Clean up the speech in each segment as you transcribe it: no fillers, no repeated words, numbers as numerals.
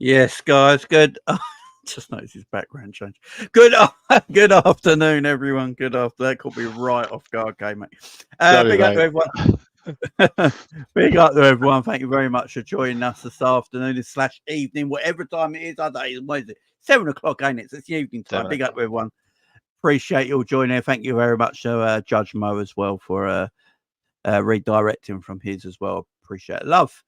Yes, guys. Good. Just noticed his background change. Good. Good afternoon, everyone. Good afternoon. That caught me right off guard, okay, mate. Sorry, Big up to mate. everyone. Big up to everyone. Thank you very much for joining us this afternoon slash evening, whatever time it is. I don't know. What is it? 7 o'clock, ain't it? So it's the evening time. Big up to everyone. Appreciate you all joining. Thank you very much to Judge Mo as well for redirecting from his as well. Appreciate it. Love.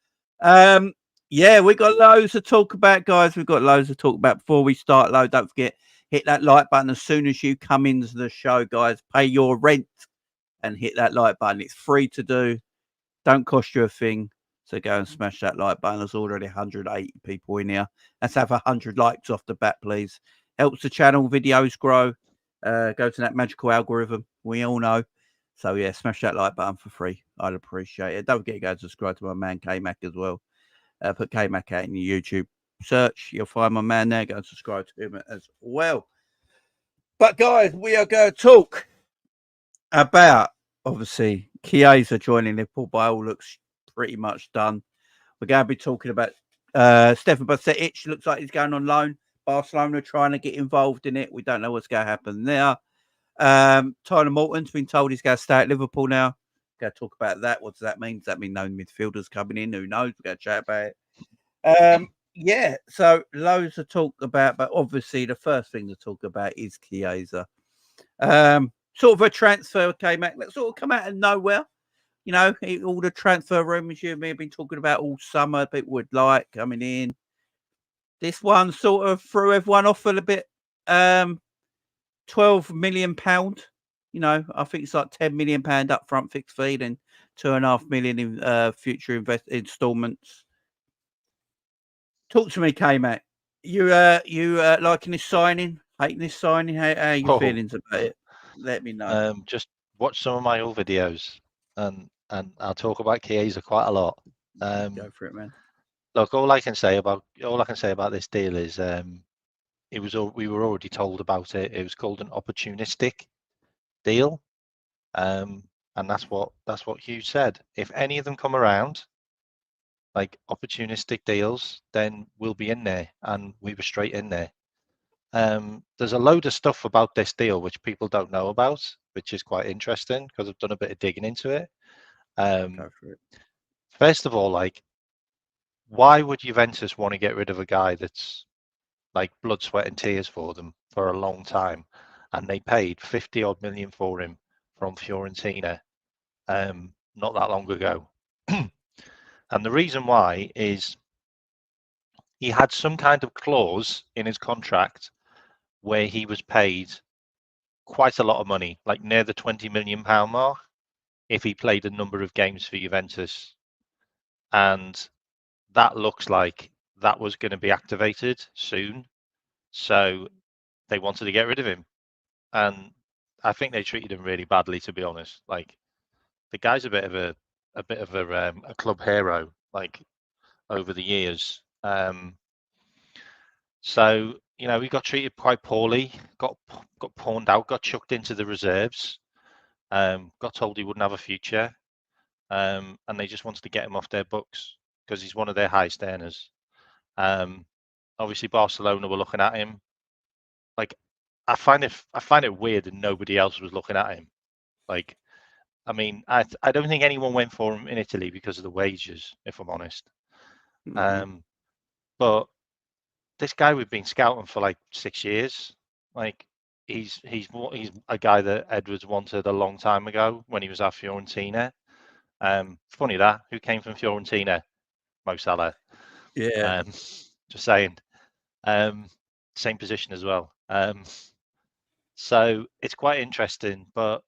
Yeah, we got loads to talk about, guys. We've got loads to talk about. Before we start, don't forget, hit that like button as soon as you come into the show, guys. Pay your rent and hit that like button. It's free to do. Don't cost you a thing. So go and smash that like button. There's already 180 people in here. Let's have 100 likes off the bat, please. Helps the channel, videos grow. Go to that magical algorithm. We all know. So yeah, smash that like button for free. I'd appreciate it. Don't forget to go subscribe to my man K-Mac as well. Put K-Mac out in your YouTube search. You'll find my man there. Go and subscribe to him as well. But guys, we are going to talk about, obviously, Chiesa joining Liverpool. By all looks, pretty much done. We're going to be talking about Stefan Bajcetic. Looks like he's going on loan. Barcelona trying to get involved in it. We don't know what's going to happen there. Tyler Morton's been told he's going to stay at Liverpool now. Going to talk about that. What does that mean? Does that mean no midfielders coming in? Who knows? We're going to chat about it. Yeah, so loads to talk about, but obviously the first thing to talk about is Chiesa. Sort of a transfer came out, that sort of come out of nowhere. You know, all the transfer rumours you and me have been talking about all summer, people would like coming in. This one sort of threw everyone off a little bit. £12 million. You know, I think it's like £10 million upfront fixed fee and £2.5 million in future installments. Talk to me, K-Mac. You liking this signing? Hating this signing? How are your feelings about it? Let me know. Just watch some of my old videos, and I'll talk about Chiesa quite a lot. Go for it, man. Look, all I can say about this deal is we were already told about it. It was called an opportunistic deal, and that's what Hugh said. If any of them come around, like opportunistic deals, then we'll be in there, and we were straight in there. There's a load of stuff about this deal which people don't know about, which is quite interesting because I've done a bit of digging into it. Go for it. First of all, like, why would Juventus want to get rid of a guy that's like blood, sweat, and tears for them for a long time, and they paid 50 odd million for him from Fiorentina not that long ago? And the reason why is he had some kind of clause in his contract where he was paid quite a lot of money, like near the £20 million mark, if he played a number of games for Juventus. And that looks like that was going to be activated soon. So they wanted to get rid of him. And I think they treated him really badly, to be honest. Like, the guy's a bit of a club hero, like, over the years. So, you know, he got treated quite poorly, got pawned out, got chucked into the reserves, got told he wouldn't have a future, and they just wanted to get him off their books because he's one of their highest earners. Obviously, Barcelona were looking at him. Like, I find it weird that nobody else was looking at him. Like, I mean, I don't think anyone went for him in Italy because of the wages, if I'm honest. But this guy we've been scouting for like 6 years. Like, he's a guy that Edwards wanted a long time ago when he was at Fiorentina. Funny that, who came from Fiorentina? Mo Salah. Yeah. Just saying. Same position as well. So it's quite interesting, but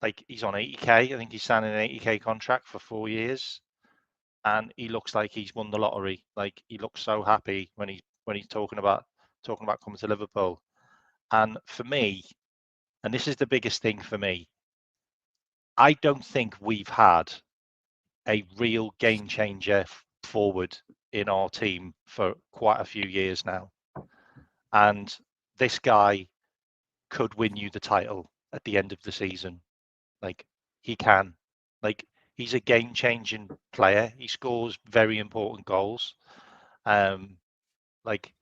like, he's on 80k. I think he's signing an 80k contract for 4 years, and he looks like he's won the lottery. Like, he looks so happy when he's talking about coming to Liverpool. And for me, and this is the biggest thing for me, I don't think we've had a real game changer forward in our team for quite a few years now. And this guy could win you the title at the end of the season. Like, he can. Like, he's a game-changing player. He scores very important goals. Like,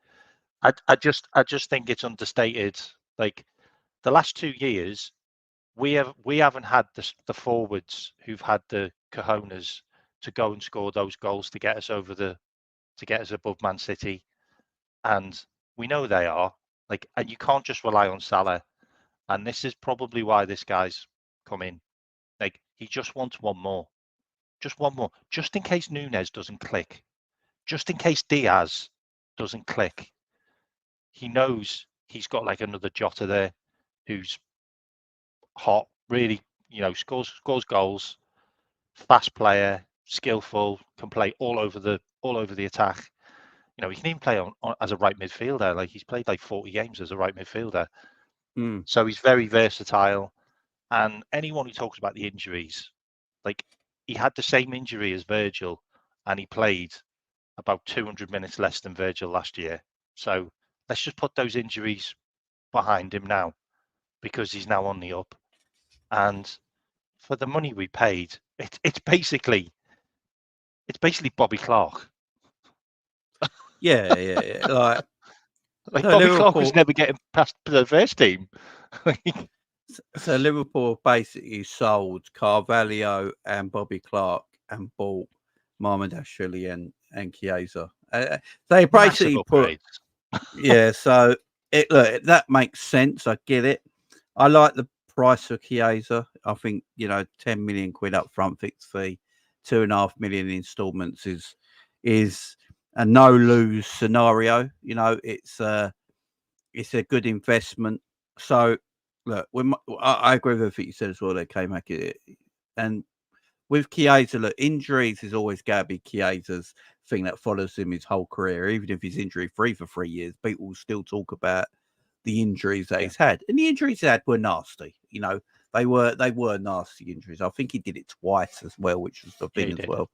I just think it's understated. Like, the last 2 years, we haven't had the forwards who've had the cojones to go and score those goals to get us above Man City, and we know they are. Like, and you can't just rely on Salah, and this is probably why this guy's come in. Like, he just wants one more, just in case Nunez doesn't click, just in case Diaz doesn't click. He knows he's got like another Jota there, who's hot, really, scores goals, fast player, skillful, can play all over the attack. He can even play on as a right midfielder. Like, he's played like 40 games as a right midfielder. So he's very versatile. And anyone who talks about the injuries, like, he had the same injury as Virgil, and he played about 200 minutes less than Virgil last year. So let's just put those injuries behind him now, because he's now on the up. And for the money we paid, it's basically Bobby Clark. Yeah. Like, Bobby Clark was never getting past the first team. So Liverpool basically sold Carvalho and Bobby Clark and bought Marmadashvili and Chiesa. They basically put, so that makes sense. I get it. I like the price of Chiesa. I think 10 million quid up front fixed fee, 2.5 million installments is a no lose scenario. It's a good investment. So look, I agree with everything you said as well. They came back and with Chiesa, look, injuries is always going to be Chiesa's thing that follows him his whole career. Even if he's injury free for 3 years, people will still talk about the injuries that he's had, and the injuries he had were nasty. They were nasty injuries. I think he did it twice as well, which was the thing as well.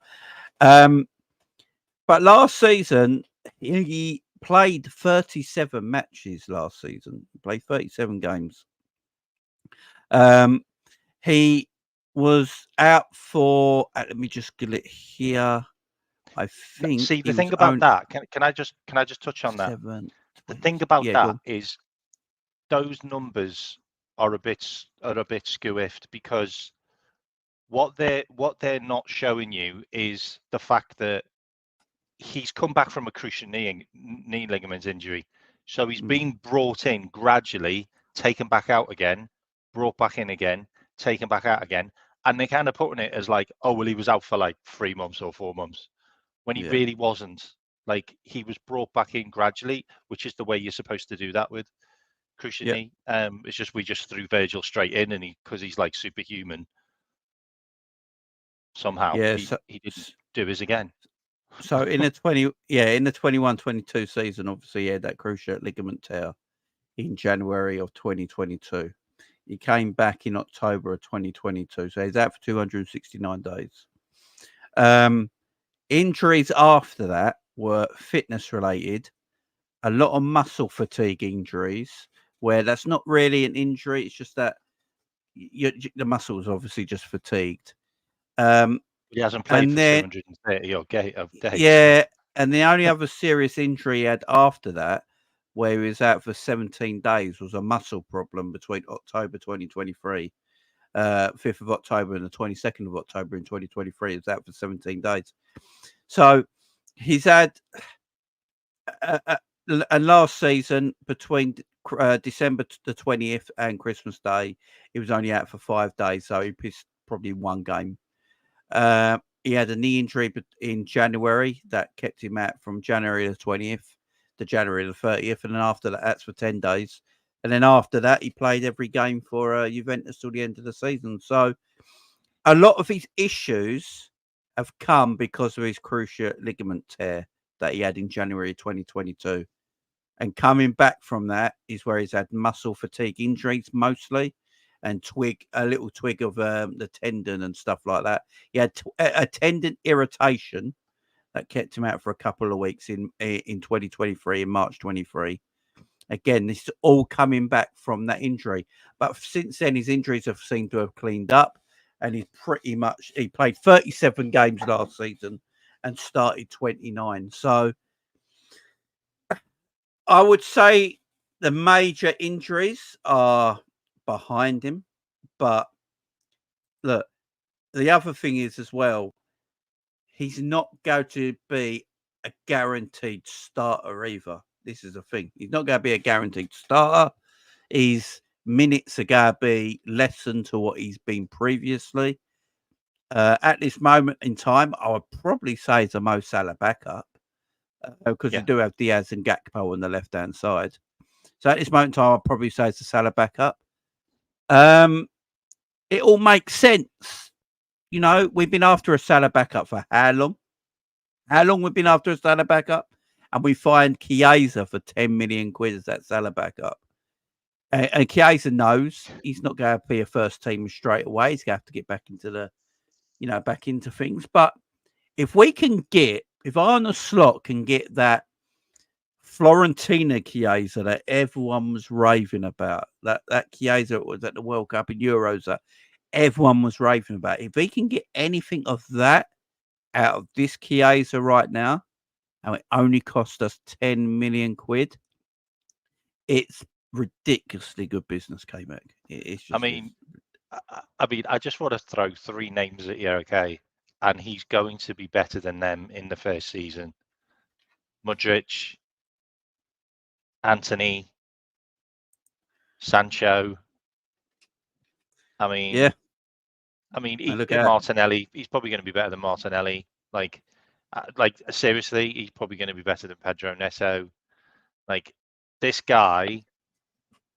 But last season he played 37 matches. Last season he played 37 games. He was out for. Let me just get it here. I think. See, the thing about that, can I just touch on that? The thing about that is those numbers are a bit skewiffed, because what they're not showing you is the fact that he's come back from a cruciate knee ligament injury. So he's been brought in gradually, taken back out again, brought back in again, taken back out again. And they're kind of putting it as like, oh, well, he was out for like 3 months or 4 months, when he really wasn't. Like, he was brought back in gradually, which is the way you're supposed to do that with cruciate knee. It's just, we just threw Virgil straight in, and because he's like superhuman, somehow he didn't do his again. So in the 21-22 season, obviously he had that cruciate ligament tear in January of 2022. He came back in October of 2022, so he's out for 269 days. Injuries after that were fitness related, a lot of muscle fatigue injuries, where that's not really an injury, it's just that the muscle is obviously just fatigued. He hasn't played for 230 odd days. Yeah, and the only other serious injury he had after that, where he was out for 17 days, was a muscle problem between October 2023, 5th of October and the 22nd of October in 2023. He was out for 17 days. So he's had, and last season, between December the 20th and Christmas Day, he was only out for 5 days. So he missed probably one game. He had a knee injury in January that kept him out from January the 20th to January the 30th. And then after that, that's for 10 days. And then after that, he played every game for Juventus till the end of the season. So a lot of his issues have come because of his cruciate ligament tear that he had in January 2022. And coming back from that is where he's had muscle fatigue injuries mostly, and a little twig of the tendon and stuff like that. He had a tendon irritation that kept him out for a couple of weeks in 2023, in March 23. Again, this is all coming back from that injury. But since then, his injuries have seemed to have cleaned up, and he played 37 games last season and started 29. So I would say the major injuries are behind him, but look, the other thing is as well, he's not going to be a guaranteed starter either. This is the thing. He's not going to be a guaranteed starter. His minutes are going to be lessened to what he's been previously. At this moment in time, I would probably say it's a Mo Salah backup because you do have Diaz and Gakpo on the left-hand side. So at this moment in time, I'd probably say it's a Salah backup. It all makes sense. You know, we've been after a Salah backup for how long? How long we've been after a Salah backup? And we find Chiesa for 10 million quid as that Salah backup. And Chiesa knows he's not going to be a first teamer straight away. He's going to have to get back into back into things. But if Arne Slot can get that Florentina Chiesa that everyone was raving about, that Chiesa that was at the World Cup and Euros that everyone was raving about, if he can get anything of that out of this Chiesa right now, and it only cost us 10 million quid, it's ridiculously good business, K-Mac. It's just, I just want to throw three names at you, okay? And he's going to be better than them in the first season. Modric, Antony, Sancho. Martinelli. He's probably going to be better than Martinelli. Like seriously, he's probably going to be better than Pedro Neto. Like, this guy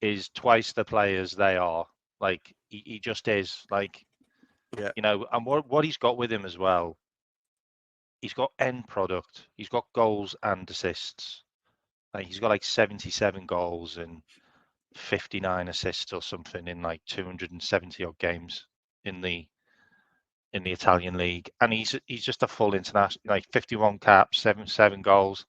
is twice the players they are. Like, he just is. Like, you know, and what he's got with him as well, he's got end product. He's got goals and assists. Like, he's got like 77 goals and 59 assists or something in like 270 odd games in the Italian league, and he's just a full international, like 51 caps, seven goals.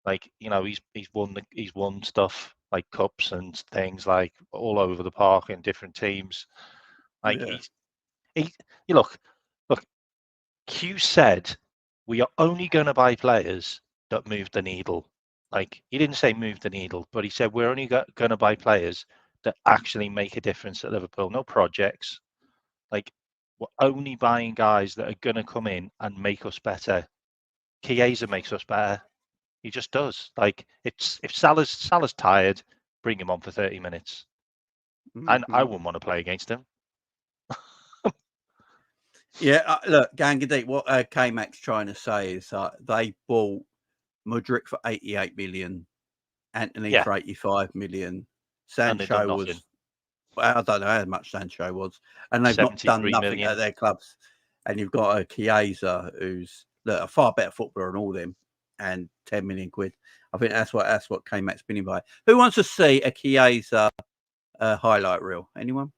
Like, you know, he's won stuff like cups and things like all over the park in different teams. Like, look, Q said we are only going to buy players that move the needle. Like, he didn't say move the needle, but he said we're only going to buy players that actually make a difference at Liverpool. No projects. Like, we're only buying guys that are going to come in and make us better. Chiesa makes us better. He just does. Like, if Salah's tired, bring him on for 30 minutes. And I wouldn't want to play against him. Look, Gangadeep, what K-Mac's trying to say is they bought Modric for 88 million, Antony for 85 million. Sancho was, I don't know how much Sancho was, and they've not done nothing at their clubs. And you've got a Chiesa who's a far better footballer than all them, and 10 million quid. I think that's what K-Mac's been by. Who wants to see a Chiesa highlight reel? Anyone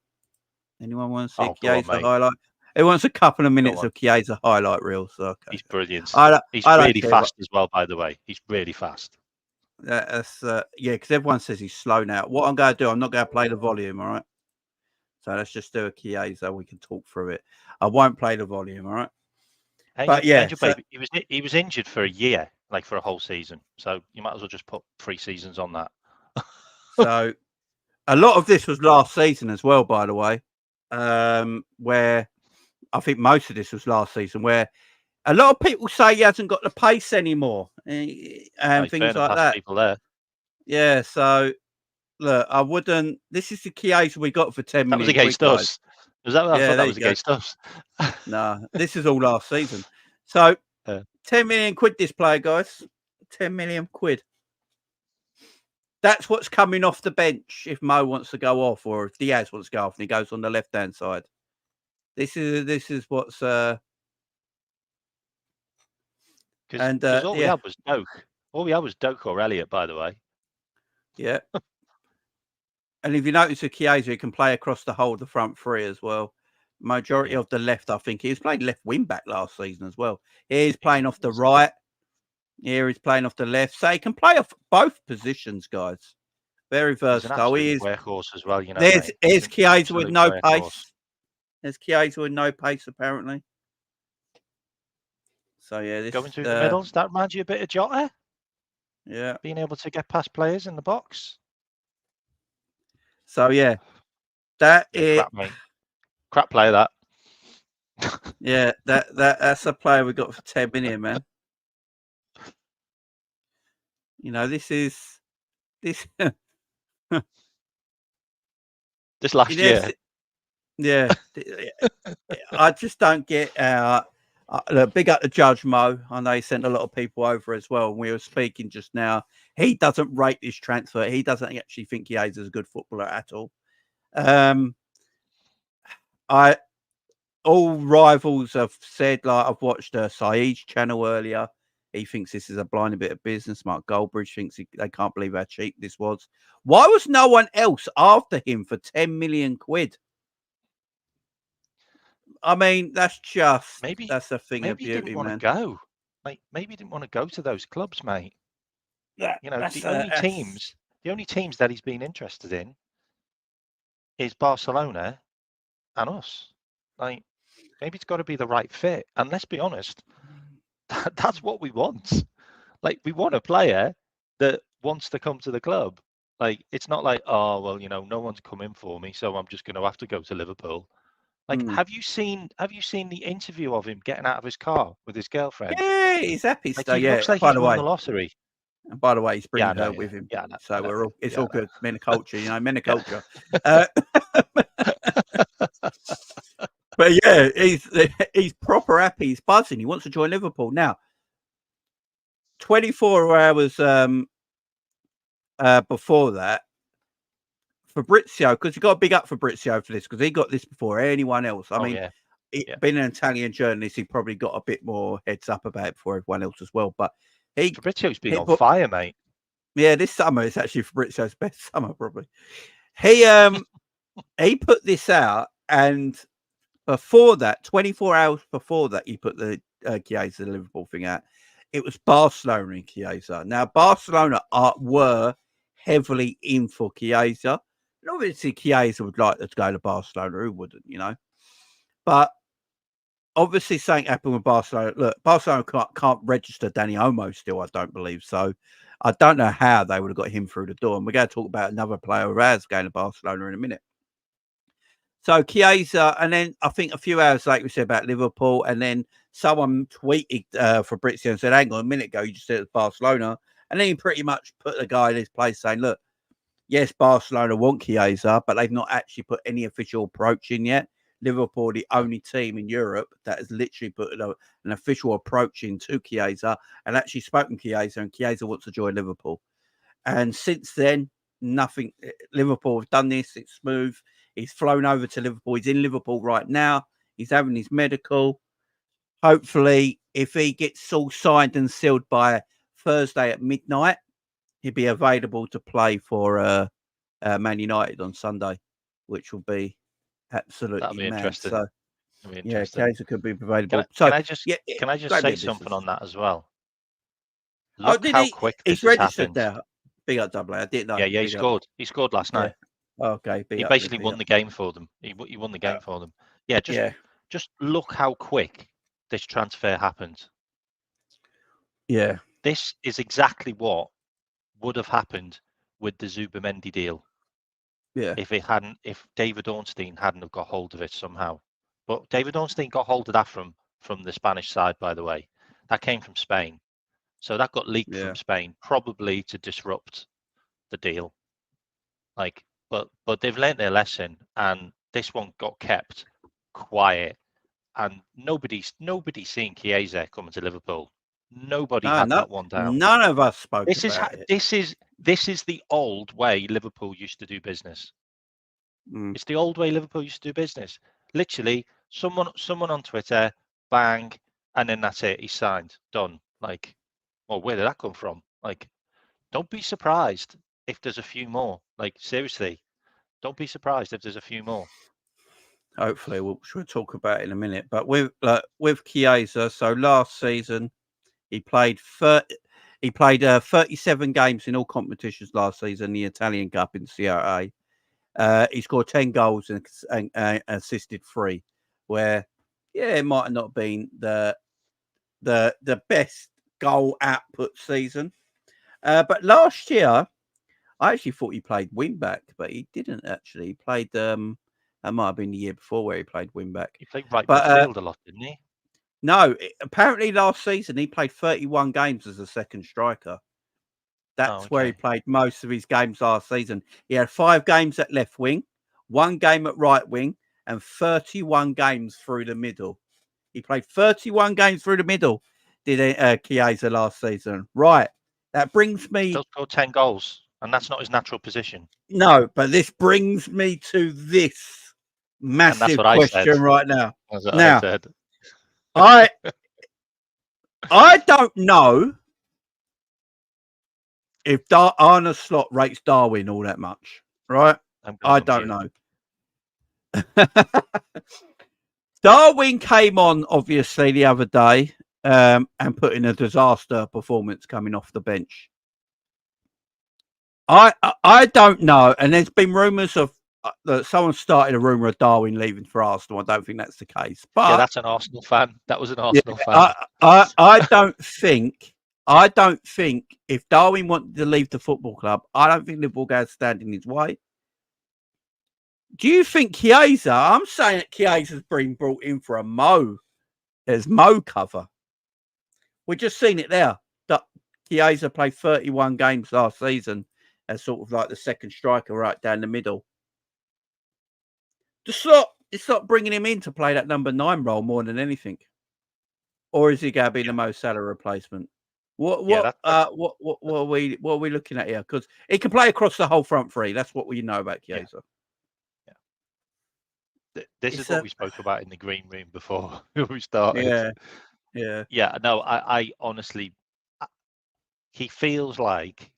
want to see a Chiesa highlight? Who wants a couple of minutes of Chiesa highlight reels? Okay. He's brilliant. He's really fast as well, by the way. He's really fast. That's because everyone says he's slow now. What I'm going to do, I'm not going to play the volume, all right? So let's just do a Chiesa. We can talk through it. I won't play the volume, all right? Baby, he was injured for a year, like for a whole season. So you might as well just put 3 seasons on that. So a lot of this was last season as well, by the way, where I think most of this was last season, where a lot of people say he hasn't got the pace anymore and things like that. People there. Yeah, so look, I wouldn't. This is the Chiesa we got for 10 million. That was against us. Was that? I thought that was against us. No, this is all last season. So 10 million quid this player, guys. 10 million quid. That's what's coming off the bench if Mo wants to go off, or if Diaz wants to go off and he goes on the left-hand side. This is what's because all we had was Doak. All we had was Doak or Elliott, by the way. Yeah. And if you notice, Chiesa can play across the whole of the front three as well. Majority of the left, I think he's played left wing back last season as well. He's playing off the right. Here he's playing off the left. So he can play off both positions, guys. Very versatile. He is workhorse as well. You know, there's Chiesa with no pace. There's Chiesa with no pace, apparently. So yeah, this going through the middles. That reminds you a bit of Jota. Yeah. Being able to get past players in the box. So yeah, Crap, mate. Crap player that. Yeah, that's a player we got for 10 million, man. You know, this this last year. Yeah, I just don't get. Look, big up to Judge Mo. I know he sent a lot of people over as well. And we were speaking just now. He doesn't rate this transfer. He doesn't actually think Chiesa's a good footballer at all. All rivals have said, like, I've watched Saeed's channel earlier. He thinks this is a blinding bit of business. Mark Goldbridge thinks they can't believe how cheap this was. Why was no one else after him for 10 million quid? I mean, that's a thing of maybe he beauty, didn't want man. to go. Like, maybe he didn't want to go to those clubs, mate. The only teams that he's been interested in is Barcelona and us. Like, maybe it's got to be the right fit. And let's be honest, that's what we want. Like, we want a player that wants to come to the club. Like, it's not like, oh, well, no one's coming for me, so I'm just going to have to go to Liverpool. Like, have you seen the interview of him getting out of his car with his girlfriend? Yeah, he's happy. Like, So, he looks like by he's the won way, the lottery. and by the way, he's bringing Yeah, her with him. Yeah, so it's all good. Men of culture, men of culture. But yeah, he's proper happy. He's buzzing. He wants to join Liverpool now. 24 hours before that, Fabrizio, because you got to big up Fabrizio for this, because he got this before anyone else. I mean, being an Italian journalist, he probably got a bit more heads up about it before everyone else as well. But Fabrizio's been on fire, mate. Yeah, this summer it's actually Fabrizio's best summer, probably. He put this out, and before that, 24 hours before that, he put the Chiesa Liverpool thing out. It was Barcelona and Chiesa. Now, Barcelona were heavily in for Chiesa. And obviously, Chiesa would like to go to Barcelona. Who wouldn't, But obviously, something happened with Barcelona. Look, Barcelona can't register Dani Olmo still, I don't believe. So I don't know how they would have got him through the door. And we're going to talk about another player of ours going to Barcelona in a minute. So Chiesa, and then I think a few hours later we said about Liverpool, and then someone tweeted Fabrizio and said, hang on a minute ago, you just said it was Barcelona. And then he pretty much put the guy in his place saying, look, yes, Barcelona want Chiesa, but they've not actually put any official approach in yet. Liverpool are the only team in Europe that has literally put an official approach into Chiesa and actually spoken to Chiesa, and Chiesa wants to join Liverpool. And since then, nothing. Liverpool have done this. It's smooth. He's flown over to Liverpool. He's in Liverpool right now. He's having his medical. Hopefully, if he gets all signed and sealed by Thursday at midnight, he'll be available to play for Man United on Sunday, which will be absolutely mad. Interesting. So, yeah, Chiesa could be available. Can I just say something on that as well? Look how quick this has happened. There. Big up, double A. I didn't know. Yeah, he scored. He scored last night. Okay, he basically won the game for them. He won the game for them. Yeah, just look how quick this transfer happened. Yeah, this is exactly what would have happened with the Zubimendi deal. Yeah, if David Ornstein hadn't have got hold of it somehow. But David Ornstein got hold of that from the Spanish side, by the way. That came from Spain. So that got leaked from Spain, probably to disrupt the deal. But they've learnt their lesson, and this one got kept quiet. And nobody's seen Chiesa coming to Liverpool. Nobody had that one down. None of us spoke about it. This is the old way Liverpool used to do business. It's the old way Liverpool used to do business. Literally, someone on Twitter, bang, and then that's it. He's signed, done. Well, where did that come from? Don't be surprised if there's a few more. Seriously, don't be surprised if there's a few more. Hopefully, we'll talk about it in a minute. But with Chiesa, so last season he played 37 games in all competitions last season. The Italian Cup in Serie A. He scored 10 goals and assisted 3. Where it might have not been the best goal output season. But last year, I actually thought he played wing back, but he didn't actually. He played. That might have been the year before where he played wing back. He played right But midfield a lot, didn't he? no, apparently last season he played 31 games as a second striker. That's where he played most of his games last season. He had 5 games at left wing, 1 game at right wing, and 31 games through the middle. He played 31 games through the middle, did Chiesa last season. Right. That brings me... Still scored 10 goals, and that's not his natural position. No, but this brings me to this massive question right now. That's what I said. I don't know if Arne Slot rates Darwin all that much, right? I don't know. Darwin came on, obviously, the other day and put in a disaster performance coming off the bench. I don't know, and there's been rumours of that someone started a rumour of Darwin leaving for Arsenal. I don't think that's the case. But yeah, that's an Arsenal fan. That was an Arsenal fan. I don't think if Darwin wanted to leave the football club, I don't think Liverpool guys stand in his way. Do you think Chiesa? I'm saying that Chiesa's been brought in for a Mo. There's Mo cover. We've just seen it there. Chiesa played 31 games last season as sort of like the second striker right down the middle. It's not bringing him in to play that number 9 role more than anything. Or is he going to be the Mo Salah replacement? What are we looking at here? Because he can play across the whole front three. That's what we know about Chiesa. This is what we spoke about in the green room before we started. Yeah. No, I honestly, he feels like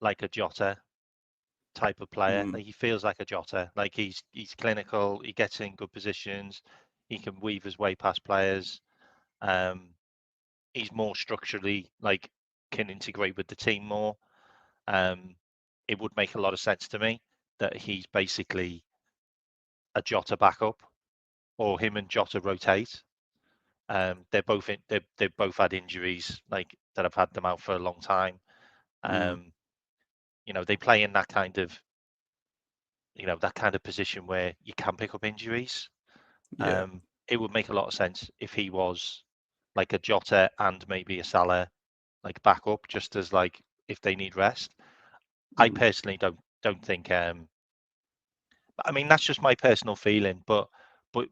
a Jota type of player. Like he feels like a Jota. Like he's clinical. He gets in good positions. He can weave his way past players. He's more structurally can integrate with the team more. It would make a lot of sense to me that he's basically a Jota backup, or him and Jota rotate. They've both had injuries that have had them out for a long time. They play in that kind of position where you can pick up injuries. It would make a lot of sense if he was like a Jota and maybe a Salah backup, just as if they need rest. I personally don't think. I mean, that's just my personal feeling. But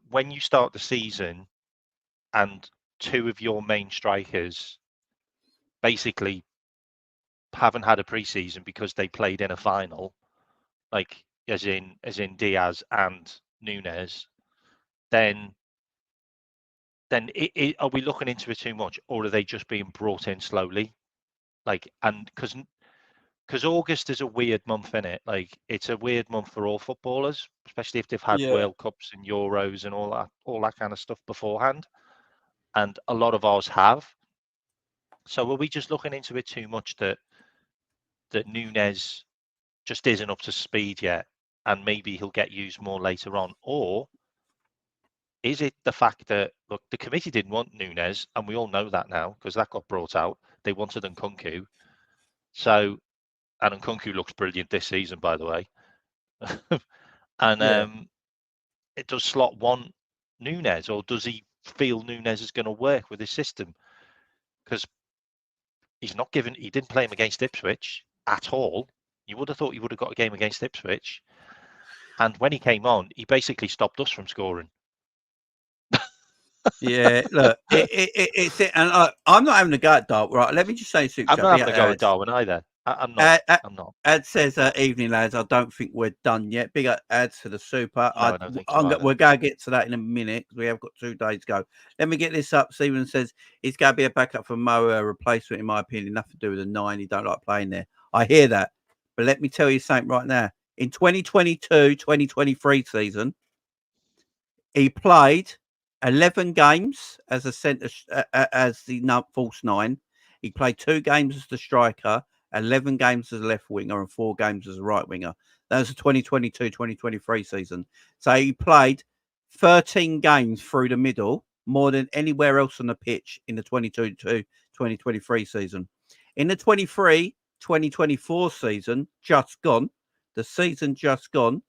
when you start the season and 2 of your main strikers basically haven't had a preseason because they played in a final, as in Diaz and Nunes, then are we looking into it too much, or are they just being brought in slowly? And because August is a weird month, innit? It's a weird month for all footballers, especially if they've had World Cups and Euros and all that kind of stuff beforehand. And a lot of ours have. So are we just looking into it too much that Nunes just isn't up to speed yet, and maybe he'll get used more later on? Or is it the fact that, look, the committee didn't want Nunes, and we all know that now because that got brought out. They wanted Nkunku. So, and Nkunku looks brilliant this season, by the way. And it does Slot want Nunes, or does he feel Nunes is going to work with his system? Because he didn't play him against Ipswich at all. You would have thought he would have got a game against Ipswich. And when he came on, he basically stopped us from scoring. Look, and I'm not having a go at Darwin. Right, let me just say something. I'm not having a go at Darwin either. I'm not. I'm not. Ad says, evening, lads. I don't think we're done yet. Big ads for the super. No, I don't think so we're going to get to that in a minute because we have got 2 days to go. Let me get this up. Stephen says he's going to be a backup for Mo, a replacement, in my opinion. Nothing to do with the 9. He don't like playing there. I hear that. But let me tell you something right now. In 2022-2023 season, he played 11 games as a centre, as the false 9. He played 2 games as the striker, 11 games as a left winger, and 4 games as a right winger. That was the 2022-2023 season. So he played 13 games through the middle, more than anywhere else on the pitch in the 2022-2023 season. In the 2023-2024 season, just gone,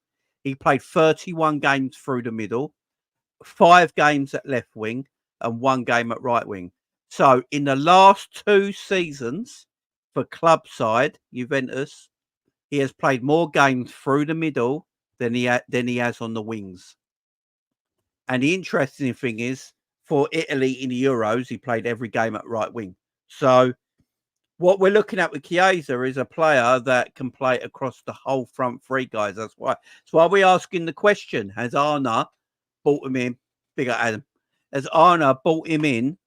he played 31 games through the middle, 5 games at left wing, and 1 game at right wing. So in the last 2 seasons for club side Juventus, he has played more games through the middle than he has on the wings. And the interesting thing is, for Italy in the Euros, he played every game at right wing. So what we're looking at with Chiesa is a player that can play across the whole front three, guys. That's why we're asking the question: has Arna brought him in? Big up, Adam. Has Arna brought him in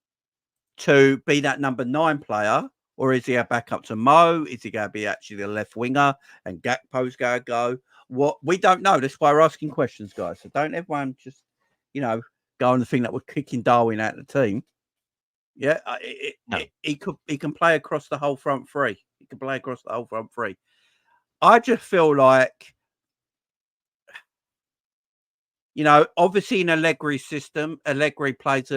to be that number 9 player, or is he a backup to Mo? Is he going to be actually the left winger and Gakpo's going to go? What we don't know. That's why we're asking questions, guys. So don't everyone just, go on the thing that we're kicking Darwin out of the team. Yeah, he can play across the whole front three. He can play across the whole front three. I just feel like, obviously in Allegri's system, Allegri plays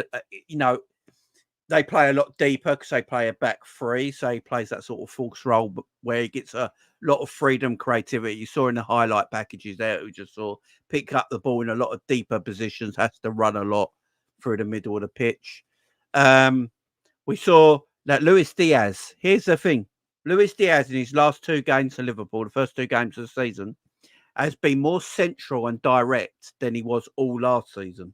they play a lot deeper because they play a back three. So he plays that sort of false role where he gets a lot of freedom, creativity. You saw in the highlight packages there, who just saw pick up the ball in a lot of deeper positions, has to run a lot through the middle of the pitch. We saw that Luis Diaz. Here's the thing. Luis Diaz in his last 2 games for Liverpool, the first 2 games of the season, has been more central and direct than he was all last season.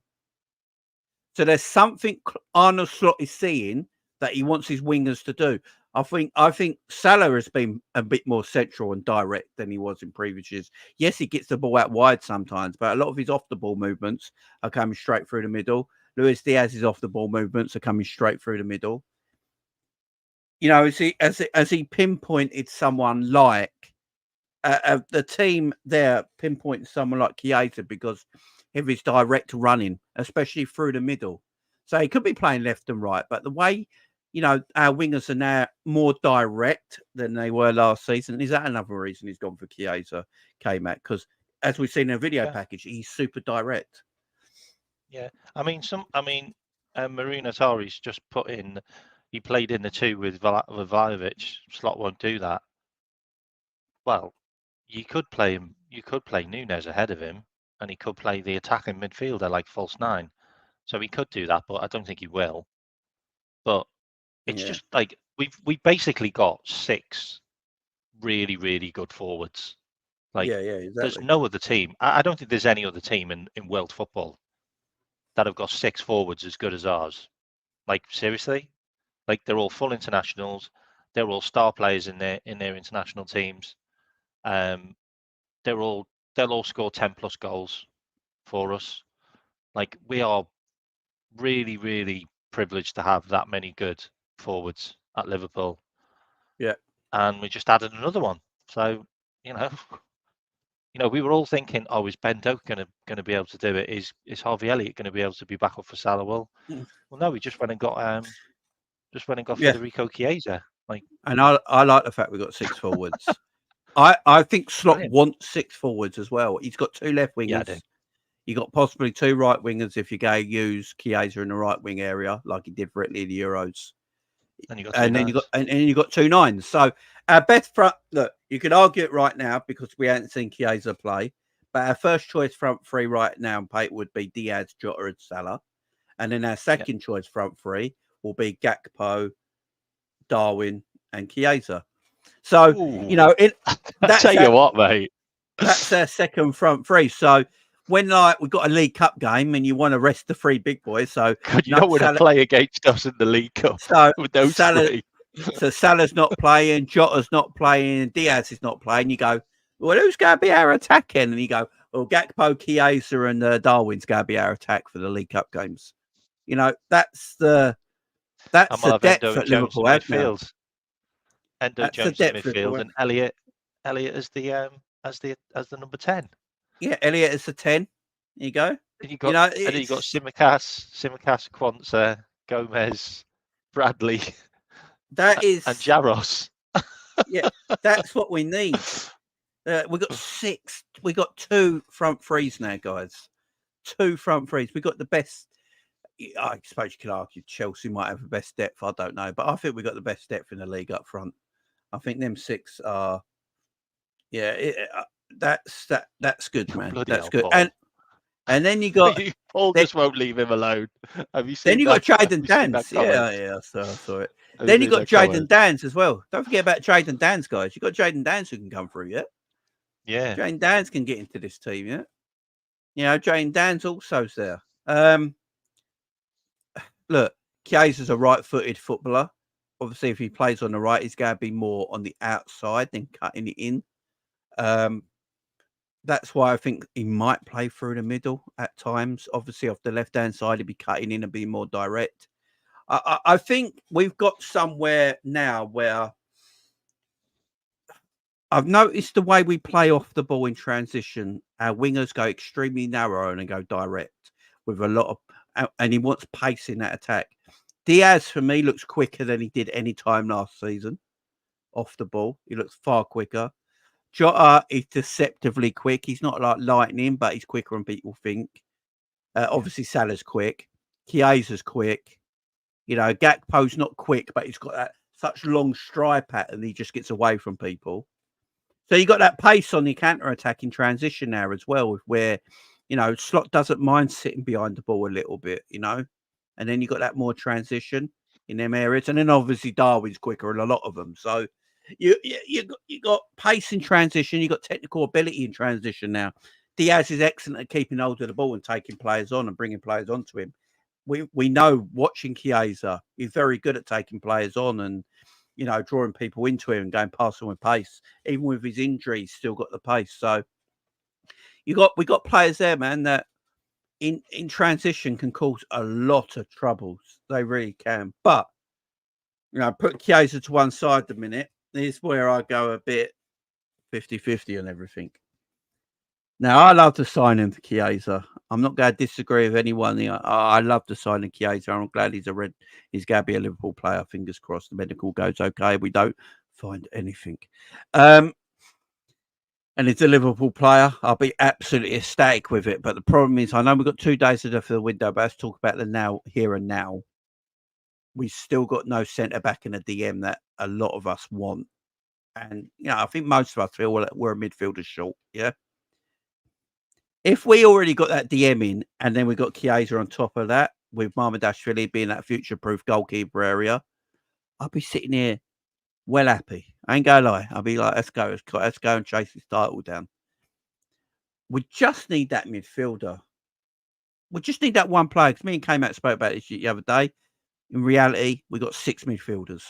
So there's something Arne Slot is seeing that he wants his wingers to do. I think Salah has been a bit more central and direct than he was in previous years. Yes, he gets the ball out wide sometimes, but a lot of his off the ball movements are coming straight through the middle. Luis Diaz's off the ball movements are coming straight through the middle. As he pinpointed someone like the team there pinpointed someone like Chiesa because of his direct running, especially through the middle. So he could be playing left and right, but the way, our wingers are now more direct than they were last season. Is that another reason he's gone for Chiesa, K-Mac? Because as we've seen in a video package, he's super direct. Yeah. Marina Tari's just put in, he played in the 2 with Vlahovic. Slot won't do that. Well, you could play Nunes ahead of him, and he could play the attacking midfielder like false 9. So he could do that, but I don't think he will. But it's just like we've basically got 6 really, really good forwards. Like, exactly. There's no other team. I don't think there's any other team in world football that have got 6 forwards as good as ours. Like, seriously? Like, they're all full internationals. They're all star players in their international teams. They'll all score 10 plus goals for us. Like, we are really, really privileged to have that many good forwards at Liverpool. Yeah. And we just added another one. So, we were all thinking, is Ben Doak going to be able to do it? Is Harvey Elliott going to be able to be back up for Salah? Well, no, we just went and got Federico Chiesa. And I like the fact we got 6 forwards. I think Slot wants 6 forwards as well. He's got 2 left wingers. Yeah, you got possibly 2 right wingers if you're going to use Chiesa in the right wing area, like he did for Italy in the Euros. And then you got 2 9s. So our best front. Look, you could argue it right now because we haven't seen Chiesa play, but our first choice front 3 right now on paper would be Diaz, Jota, and Salah, and then our second choice front 3 will be Gakpo, Darwin, and Chiesa. So that's tell you what, mate. That's our second front 3. So when we've got a League Cup game and you want to rest the 3 big boys, so you don't want to play against us in the League Cup. So with those 3. So Salah's not playing, Jota's not playing, Diaz is not playing. You go, well, who's going to be our attacking? And you go, well, Gakpo, Chiesa, and Darwin's going to be our attack for the League Cup games. That's the depth at Liverpool midfield. Endo Jones in midfield and Elliott as the number 10. Yeah, Elliott is the 10. There you go. And you got Tsimikas, Quansah, Gomez, Bradley. That is and Jaros. Yeah, that's what we need. We got 6. We got 2 front 3s now, guys. 2 front 3s. We got the best. I suppose you could argue Chelsea might have the best depth. I don't know, but I think we've got the best depth in the league up front. I think them 6 are. Yeah, that's good, man. Bloody That's hell, good. Paul. And then you got Paul just won't leave him alone. Have you seen then you that? got Have Jadon you seen Dans. that comment? Yeah, I saw it. Have Then you seen got that Jadon comment? Dans as well. Don't forget about Jadon Dans, guys. You got Jadon Dans who can come through, yeah. Yeah. Jadon Dans can get into this team, yeah. You know, Jadon Dans also's there. Look, Chiesa's a right-footed footballer. Obviously, if he plays on the right, he's going to be more on the outside than cutting it in. That's why I think he might play through the middle at times. Obviously, off the left-hand side, he'd be cutting in and be more direct. I think we've got somewhere now where I've noticed the way we play off the ball in transition. Our wingers go extremely narrow and go direct with a lot of, and he wants pace in that attack. Diaz, for me, looks quicker than he did any time last season off the ball. He looks far quicker. Jota is deceptively quick. He's not like lightning, but he's quicker than people think. Obviously, Salah's quick. Chiesa's quick. You know, Gakpo's not quick, but he's got that such long stride pattern. He just gets away from people. So you got that pace on the counter-attacking transition now as well, where, you know, Slot doesn't mind sitting behind the ball a little bit, you know, and then you got that more transition in them areas, and then obviously Darwin's quicker in a lot of them. So you got pace in transition, you got technical ability in transition now. Diaz is excellent at keeping hold of the ball and taking players on and bringing players onto him. We know watching Chiesa, he's very good at taking players on and, you know, drawing people into him and going past them with pace. Even with his injury, he's still got the pace. So we got players there, man, that in transition can cause a lot of troubles. They really can. But, you know, put Chiesa to one side a minute. This is where I go a bit 50-50 on everything. Now, I love the signing for Chiesa. I'm not going to disagree with anyone. I love the signing Chiesa. I'm glad he's going to be a Liverpool player. Fingers crossed the medical goes okay. We don't find anything. And it's a Liverpool player. I'll be absolutely ecstatic with it. But the problem is, I know we've got 2 days to do for the window, but let's talk about the now, here and now. We've still got no centre back in a DM that a lot of us want. And, you know, I think most of us feel we're a midfielder short. Yeah. If we already got that DM in and then we got Chiesa on top of that, with Bajcetic being that future-proof goalkeeper area, I'll be sitting here well happy. I ain't gonna lie. I'll be like, let's go and chase this title down. We just need that midfielder. We just need that one player. Because me and K-Mac spoke about this the other day. In reality, we got 6 midfielders.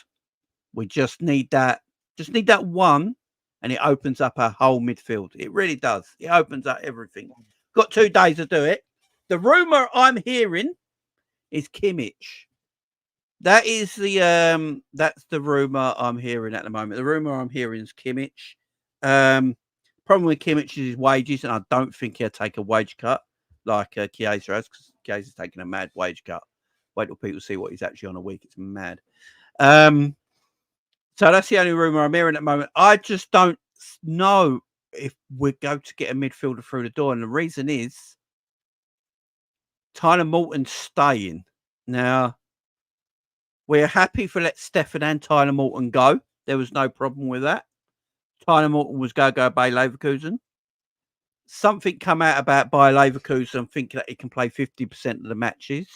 We just need that. Just need that one, and it opens up our whole midfield. It really does. It opens up everything. Got 2 days to do it. The rumor I'm hearing is Kimmich. That is that's the rumor I'm hearing at the moment. The rumor I'm hearing is Kimmich. Problem with Kimmich is his wages, and I don't think he'll take a wage cut like Chiesa has, because Chiesa's taking a mad wage cut. Wait till people see what he's actually on a week. It's mad. So that's the only rumor I'm hearing at the moment. I just don't know if we're going to get a midfielder through the door. And the reason is Tyler Morton's staying. Now, we're happy for let Stefan and Tyler Morton go. There was no problem with that. Tyler Morton was going to go by Leverkusen. Something come out about by Leverkusen thinking that he can play 50% of the matches.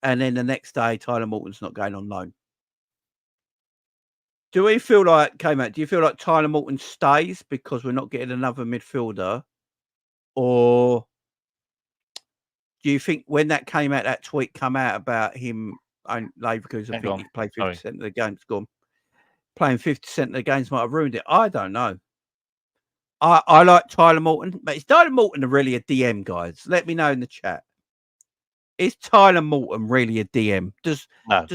And then the next day, Tyler Morton's not going on loan. Do we feel like, K-Mac, do you feel like Tyler Morton stays because we're not getting another midfielder? Or do you think when that came out, that tweet come out about him and Leverkusen think he played 50% of the games, playing 50% of the games might have ruined it? I don't know. I like Tyler Morton, but is Tyler Morton really a DM, guys? Let me know in the chat. Is Tyler Morton really a DM? No.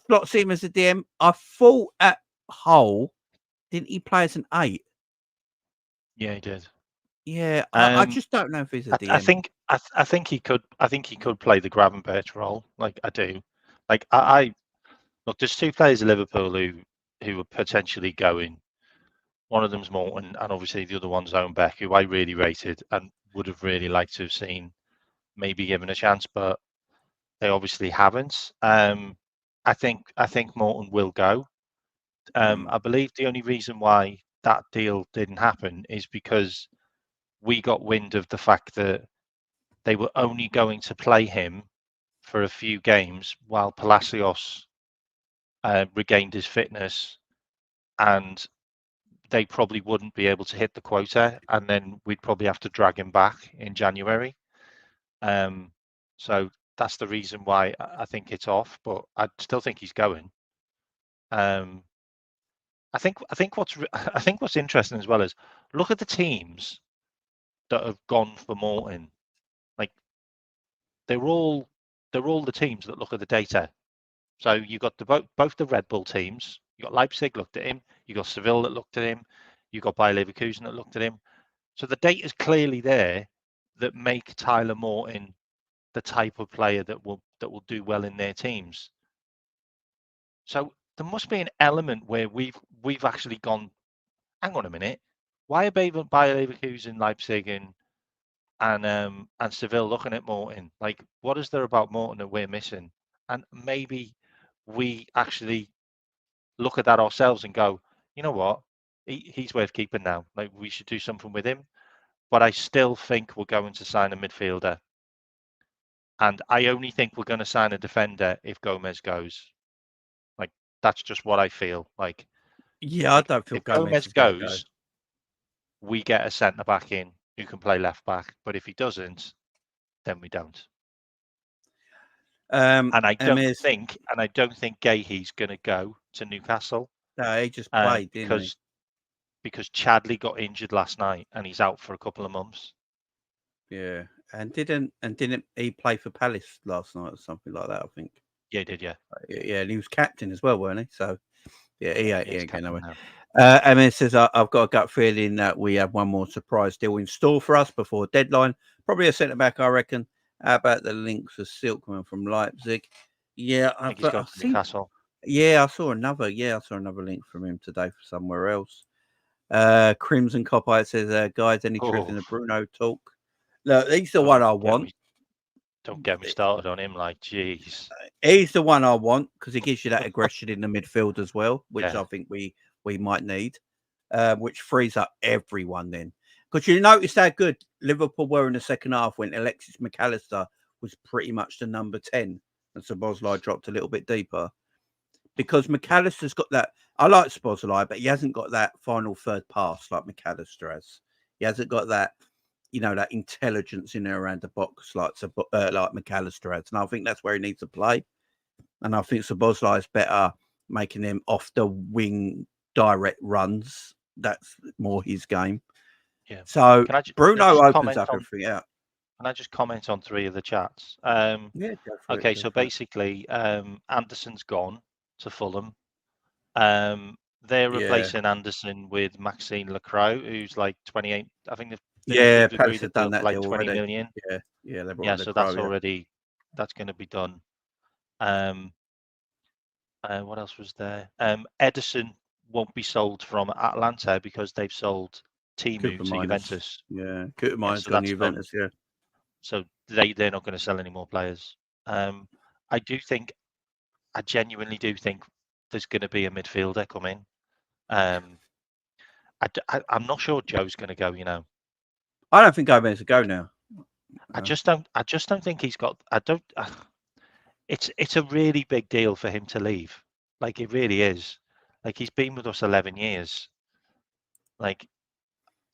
Slot see him as a DM. I thought at Hull, didn't he play as an 8? Yeah, he did. Yeah, I just don't know if he's a DM. I think he could. I think he could play the Gravenberch role. Like I do. Like I look. There's 2 players at Liverpool who are potentially going. One of them's Morton, and obviously the other one's Owen Beck, who I really rated and would have really liked to have seen maybe given a chance. But They obviously haven't. I think Morton will go. I believe the only reason why that deal didn't happen is because we got wind of the fact that they were only going to play him for a few games while Palacios regained his fitness, and they probably wouldn't be able to hit the quota, and then we'd probably have to drag him back in January. So that's the reason why I think it's off, but I still think he's going. I think what's interesting as well is look at the teams that have gone for Morton. Like they're all the teams that look at the data. So you got both the Red Bull teams. You got Leipzig looked at him. You got Seville that looked at him. You got Bayer Leverkusen that looked at him. So the data is clearly there that make Tyler Morton the type of player that will do well in their teams. So there must be an element where we've actually gone, hang on a minute, why are Bayer Leverkusen, Leipzig, and Seville looking at Morton? Like, what is there about Morton that we're missing? And maybe we actually look at that ourselves and go, you know what, he's worth keeping now. Like, we should do something with him. But I still think we're going to sign a midfielder. And I only think we're going to sign a defender if Gomez goes. Like, that's just what I feel. Like, yeah, I don't feel if Gomez goes, we get a centre back in who can play left back. But if he doesn't, then we don't. And I don't think Gahey's going to go to Newcastle. No, he just played, didn't he? Because Chadley got injured last night and he's out for a couple of months. Yeah, and didn't he play for Palace last night or something like that? I think. Yeah, he did. Yeah. Yeah, and he was captain as well, weren't he? So yeah, he ain't going nowhere. Emma says, I've got a gut feeling that we have one more surprise deal in store for us before deadline. Probably a centre back, I reckon. How about the links for Silkman from Leipzig? Yeah, I think he's gone to Newcastle. Yeah, I saw another link from him today for somewhere else. Crimson Copite says, guys, any truth in the Bruno talk? Look, he's the one I want. Don't get me started on him. Like, jeez, he's the one I want because he gives you that aggression in the midfield as well, which I think we might need, which frees up everyone then. Because you notice how good Liverpool were in the second half when Alexis McAllister was pretty much the number 10 and Szoboszlai dropped a little bit deeper. Because McAllister's got that. I like Szoboszlai, but he hasn't got that final third pass like McAllister has. He hasn't got that, that intelligence in there around the box like McAllister has. And I think that's where he needs to play. And I think Szoboszlai is better making them off the wing direct runs. That's more his game. Yeah. So Bruno opens up everything out. Can I just comment on 3 of the chats? Yeah. Okay, so basically, Anderson's gone to Fulham. They're replacing Anderson with Maxime Lacroix, who's like 28. I think they've agreed to done that like 20 million. Yeah. So that's going to be done. What else was there? Edison won't be sold from Atalanta because they've sold Timu to Juventus. Yeah, Kutermeiner's gone to Juventus. Yeah. So they're not going to sell any more players. I genuinely do think there's going to be a midfielder coming. I'm not sure Joe's going to go. I don't think Gomez will go now. I just don't think he's got. It's a really big deal for him to leave. Like, it really is. Like, he's been with us 11 years. Like,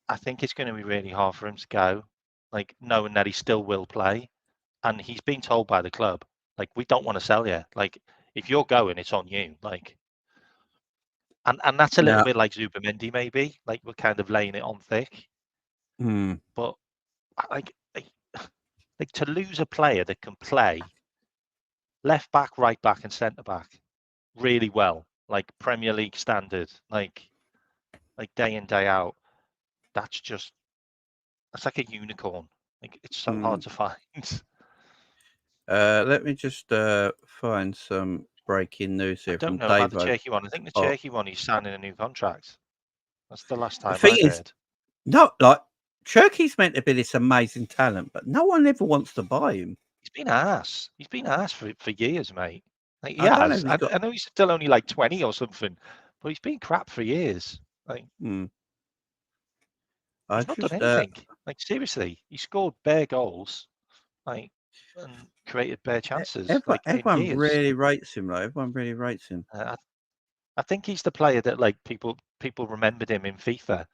I think it's going to be really hard for him to go. Like, knowing that he still will play, and he's been told by the club, like, we don't want to sell you. Like, if you're going, it's on you. Like, and that's a little bit like Zubimendi, maybe. Like, we're kind of laying it on thick. But like to lose a player that can play left back, right back, and centre back really well, like Premier League standard, like day in, day out, that's like a unicorn. Like, it's so hard to find. Let me just find some breaking news here. I don't know about the Cherky one. I think the Cherky one, he's signing a new contract. That's the last time I heard. No, like, Cherky's meant to be this amazing talent, but no one ever wants to buy him. been ass. He's been ass for years, mate. Like, I don't know has. if he's got. I know he's still only like 20 or something, but he's been crap for years. Like, I he's not done just anything. Like, seriously, he scored bare goals, like, and created bare chances, like, in everyone years. really rates him, though. Everyone really rates him. I think he's the player that like people remembered him in FIFA.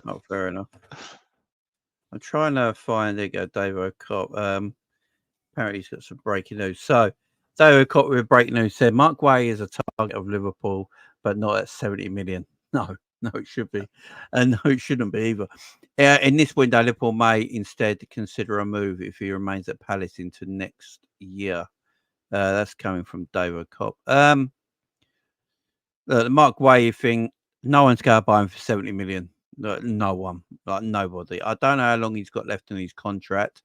Oh, fair enough. I'm trying to find Dave O'Cott. Apparently he's got some breaking news. So Dave O'Cott with breaking news said Mark Way is a target of Liverpool, but not at 70 million. No, it should be. And no, it shouldn't be either. In this window, Liverpool may instead consider a move if he remains at Palace into next year. That's coming from Dave O'Cott. The Mark Way thing, no one's going to buy him for 70 million. No one, like nobody. I don't know how long he's got left in his contract,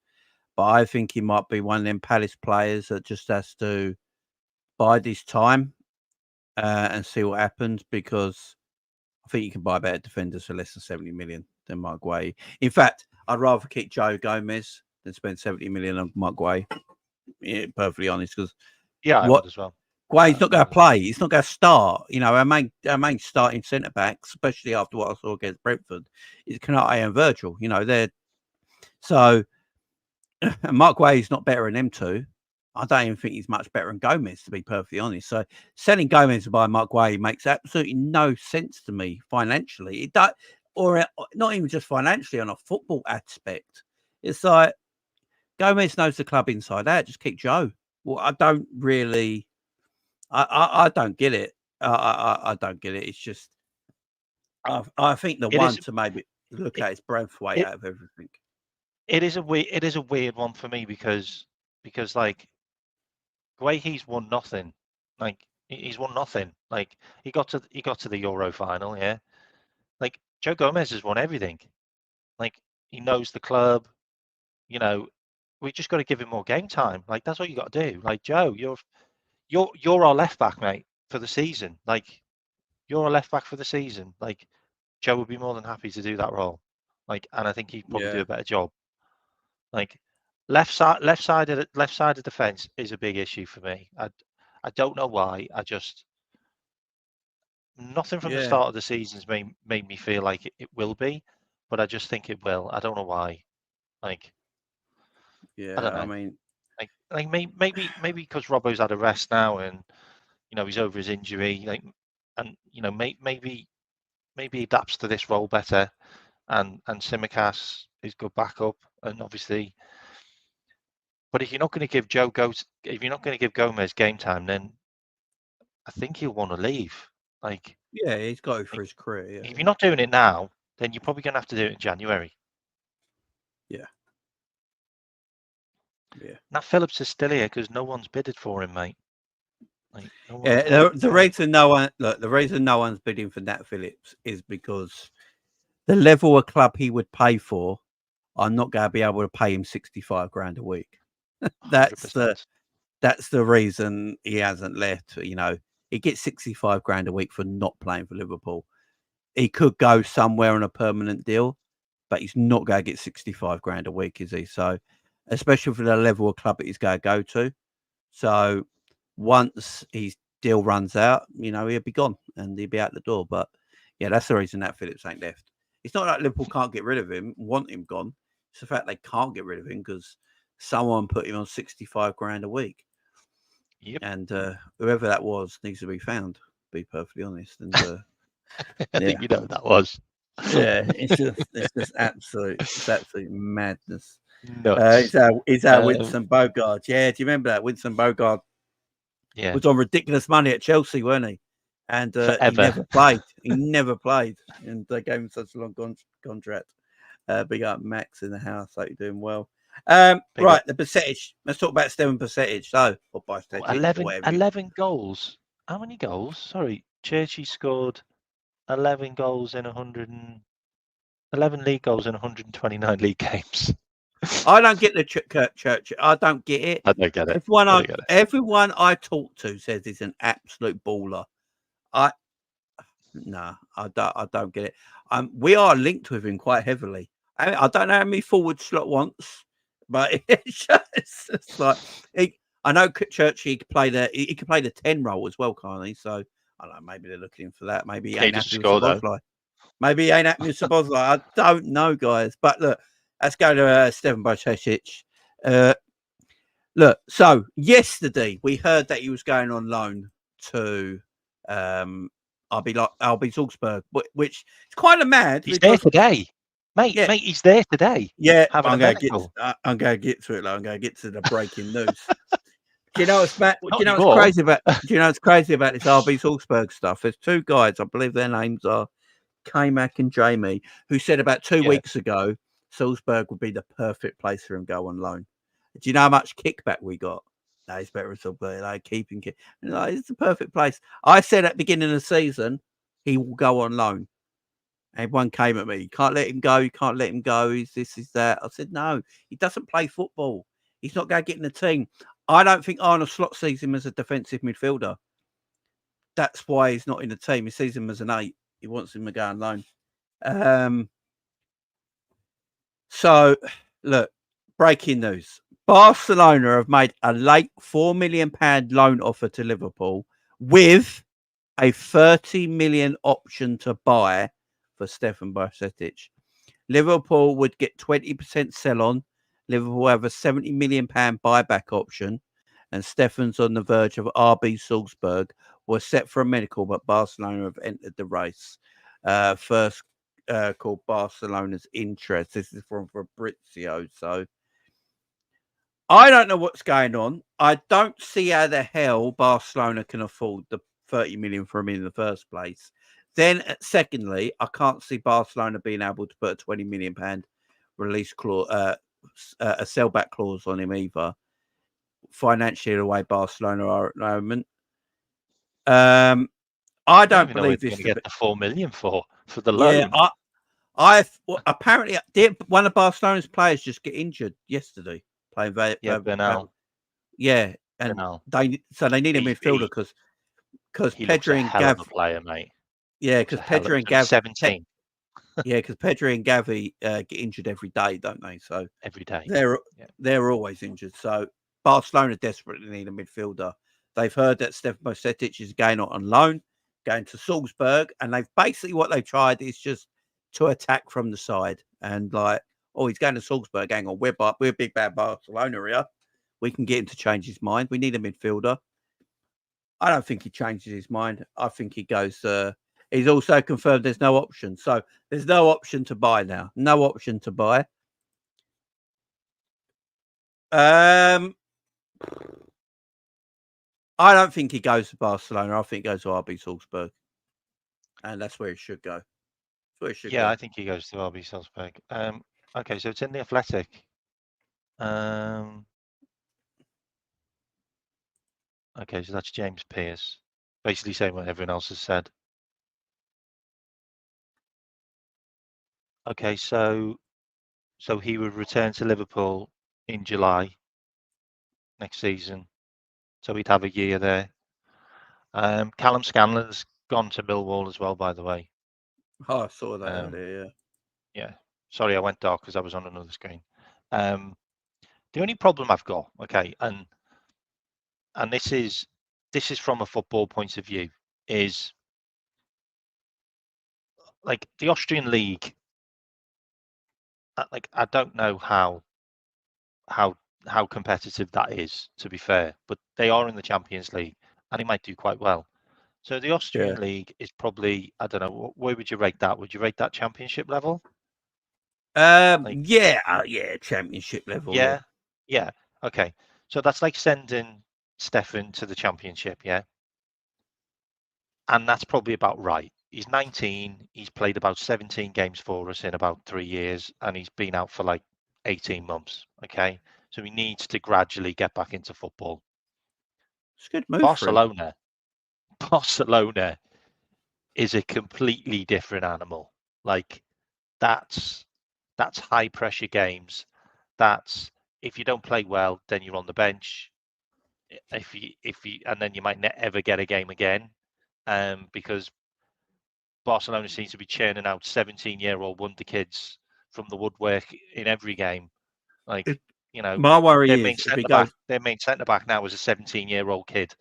but I think he might be one of them Palace players that just has to bide his time and see what happens, because I think you can buy better defenders for less than 70 million than Mark Way. In fact, I'd rather keep Joe Gomez than spend 70 million on Mark Way. Yeah, perfectly honest, because I would as well. Guay's not going to play. He's not going to start. You know, our main starting centre backs, especially after what I saw against Brentford, is Kanate and Virgil. You know, they're so. Mark Guay's not better than them two. I don't even think he's much better than Gomez, to be perfectly honest. So selling Gomez to buy Mark Guay makes absolutely no sense to me financially. It does, or not even just financially, on a football aspect. It's like Gomez knows the club inside out. Just keep Joe. Well, I don't really. I don't get it. I don't get it. It's just I think the one to maybe look at is Braithwaite out of everything. It is a weird one for me because like the way he's won nothing. Like he's won nothing. Like he got to the Euro final, yeah. Like Joe Gomez has won everything. Like he knows the club. You know, we just got to give him more game time. Like that's what you got to do. Like Joe, you're our left back, mate, for the season. Like you're a left back for the season. Like Joe would be more than happy to do that role. Like, and I think he'd probably do a better job. Like left side of the fence is a big issue for me. I don't know why. I just nothing from the start of the season's made me feel like it will be, but I just think it will. I don't know why. Like I don't know. I mean, like maybe because Robbo's had a rest now and you know he's over his injury. Like and you know maybe he adapts to this role better, and Tsimikas is good backup, and obviously. But if you're not going to give Gomez game time, then I think he'll want to leave. Like, he's got it for his career. If you're not doing it now, then you're probably going to have to do it in January. Yeah. Nat Phillips is still here because no one's bidded for him, mate. Like, the reason the reason no one's bidding for Nat Phillips is because the level of club he would pay for, I'm not going to be able to pay him 65 grand a week. That's 100%. That's the reason he hasn't left. You know, he gets 65 grand a week for not playing for Liverpool. He could go somewhere on a permanent deal, but he's not going to get 65 grand a week, is he? So, especially for the level of club that he's going to go to. So, once his deal runs out, you know, he'll be gone and he'll be out the door. But yeah, that's the reason that Phillips ain't left. It's not like Liverpool can't get rid of him, want him gone. It's the fact they can't get rid of him because someone put him on 65 grand a week. Yep. And whoever that was needs to be found, to be perfectly honest. And I think you know who that was. Yeah, it's just absolute madness. Nuts. It's our Winston Bogart. Yeah, do you remember that? Winston Bogart was on ridiculous money at Chelsea, weren't he? And he never played. He never played. And they gave him such a long contract. Big up Max in the house. Hope you're doing well. Right, the percentage. Let's talk about Steven percentage. So, or Bajcetic, 11 goals. How many goals? Sorry, Churchy scored 11 goals in 11 league goals in 129 league games. I don't get the church. I don't get it. I don't get it. Everyone I talk to says he's an absolute baller. I don't get it. We are linked with him quite heavily. I don't know how many forward slot wants. But it's just like I know Churchy could play the 10 role as well, can't he? So I don't know, maybe they're looking for that. Maybe he ain't happy with Szoboszlai. Maybe he ain't happy with Szoboszlai. I don't know, guys. But look, let's go to Stefan Bajcetic. Look, so yesterday we heard that he was going on loan to RB Salzburg, which is kind of mad. He's there today. Mate, he's there today. Yeah, having I'm a going medical. to get to it. I'm going to get to the breaking news. Do you know what's crazy about? Do you know what's crazy about this RB Salzburg stuff? There's two guys, I believe their names are K-Mac and Jamie, who said about 2 weeks ago Salzburg would be the perfect place for him to go on loan. Do you know how much kickback we got? No, he's better at Salzburg. Like keeping it. It's the perfect place. I said at the beginning of the season he will go on loan. Everyone came at me. You can't let him go. You can't let him go. He's this, is that. I said, no, he doesn't play football. He's not going to get in the team. I don't think Arne Slot sees him as a defensive midfielder. That's why he's not in the team. He sees him as an 8. He wants him to go on loan. So, look, breaking news. Barcelona have made a late £4 million loan offer to Liverpool with a 30 million option to buy for Stefan Bajcetic. Liverpool would get 20% sell on. Liverpool have a £70 million buyback option. And Stefan's on the verge of RB Salzburg. Was set for a medical, but Barcelona have entered the race. First called Barcelona's interest. This is from Fabrizio. So I don't know what's going on. I don't see how the hell Barcelona can afford the 30 million for him in the first place. Then, secondly, I can't see Barcelona being able to put a 20 million pound release clause, a sellback clause on him either. Financially, the way Barcelona are at the moment, I don't believe this. Going to get the 4 million for the loan. Yeah, apparently one of Barcelona's players just get injured yesterday playing. Bernal. Yeah, and they need a midfielder because Pedri and Gavi, player, mate. Yeah, because Pedri and Gavi 17. Yeah, because Pedri and Gavi get injured every day, don't they? So every day they're always injured. So Barcelona desperately need a midfielder. They've heard that Stefan Bajcetic is going on loan, going to Salzburg, and what they've tried is just to attack from the side and he's going to Salzburg. Hang on, we're big bad Barcelona here. We can get him to change his mind. We need a midfielder. I don't think he changes his mind. I think he goes. He's also confirmed there's no option. So there's no option to buy now. No option to buy. I don't think he goes to Barcelona. I think he goes to RB Salzburg. And that's where he should go. I think he goes to RB Salzburg. Okay, so it's in the Athletic. Okay, so that's James Pearce, basically saying what everyone else has said. Okay, so he would return to Liverpool in July next season. So he'd have a year there. Callum Scanlon's gone to Millwall as well, by the way. Oh, I saw that earlier, yeah. Sorry, I went dark because I was on another screen. The only problem I've got, okay, and this is from a football point of view, is like the Austrian league. Like I don't know how competitive that is, to be fair, but they are in the Champions League and he might do quite well. So the Austrian league is probably, I don't know, where would you rate that? Would you rate that Championship level? Championship level. Yeah. Okay. So that's like sending Stefan to the Championship, yeah? And that's probably about right. He's 19. He's played about 17 games for us in about 3 years, and he's been out for like 18 months. Okay. So he needs to gradually get back into football. It's a good move. Barcelona is a completely different animal. Like that's high pressure games. That's if you don't play well, then you're on the bench. If you and then you might never ever get a game again, because Barcelona seems to be churning out 17-year-old wonder kids from the woodwork in every game. Like You know, my worry their is main if he centre goes, back, now is a 17-year-old kid.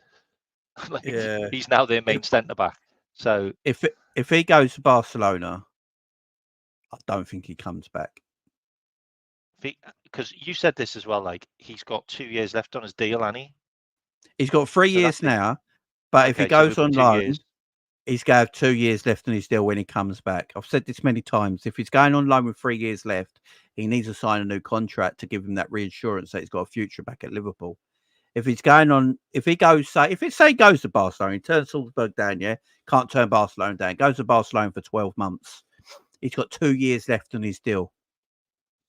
Like, yeah, he's now their main centre back. So if he goes to Barcelona, I don't think he comes back. Because you said this as well, like he's got 2 years left on his deal, hasn't he? He's got 3 So years now, but if he okay, so we've goes got on 2 loan, years. he's going to have 2 years left on his deal when he comes back. I've said this many times. If he's going on loan with 3 years left, he needs to sign a new contract to give him that reassurance that he's got a future back at Liverpool. If he's going on, if he goes, say he goes to Barcelona, he turns Salzburg down, yeah, can't turn Barcelona down, goes to Barcelona for 12 months. He's got 2 years left on his deal.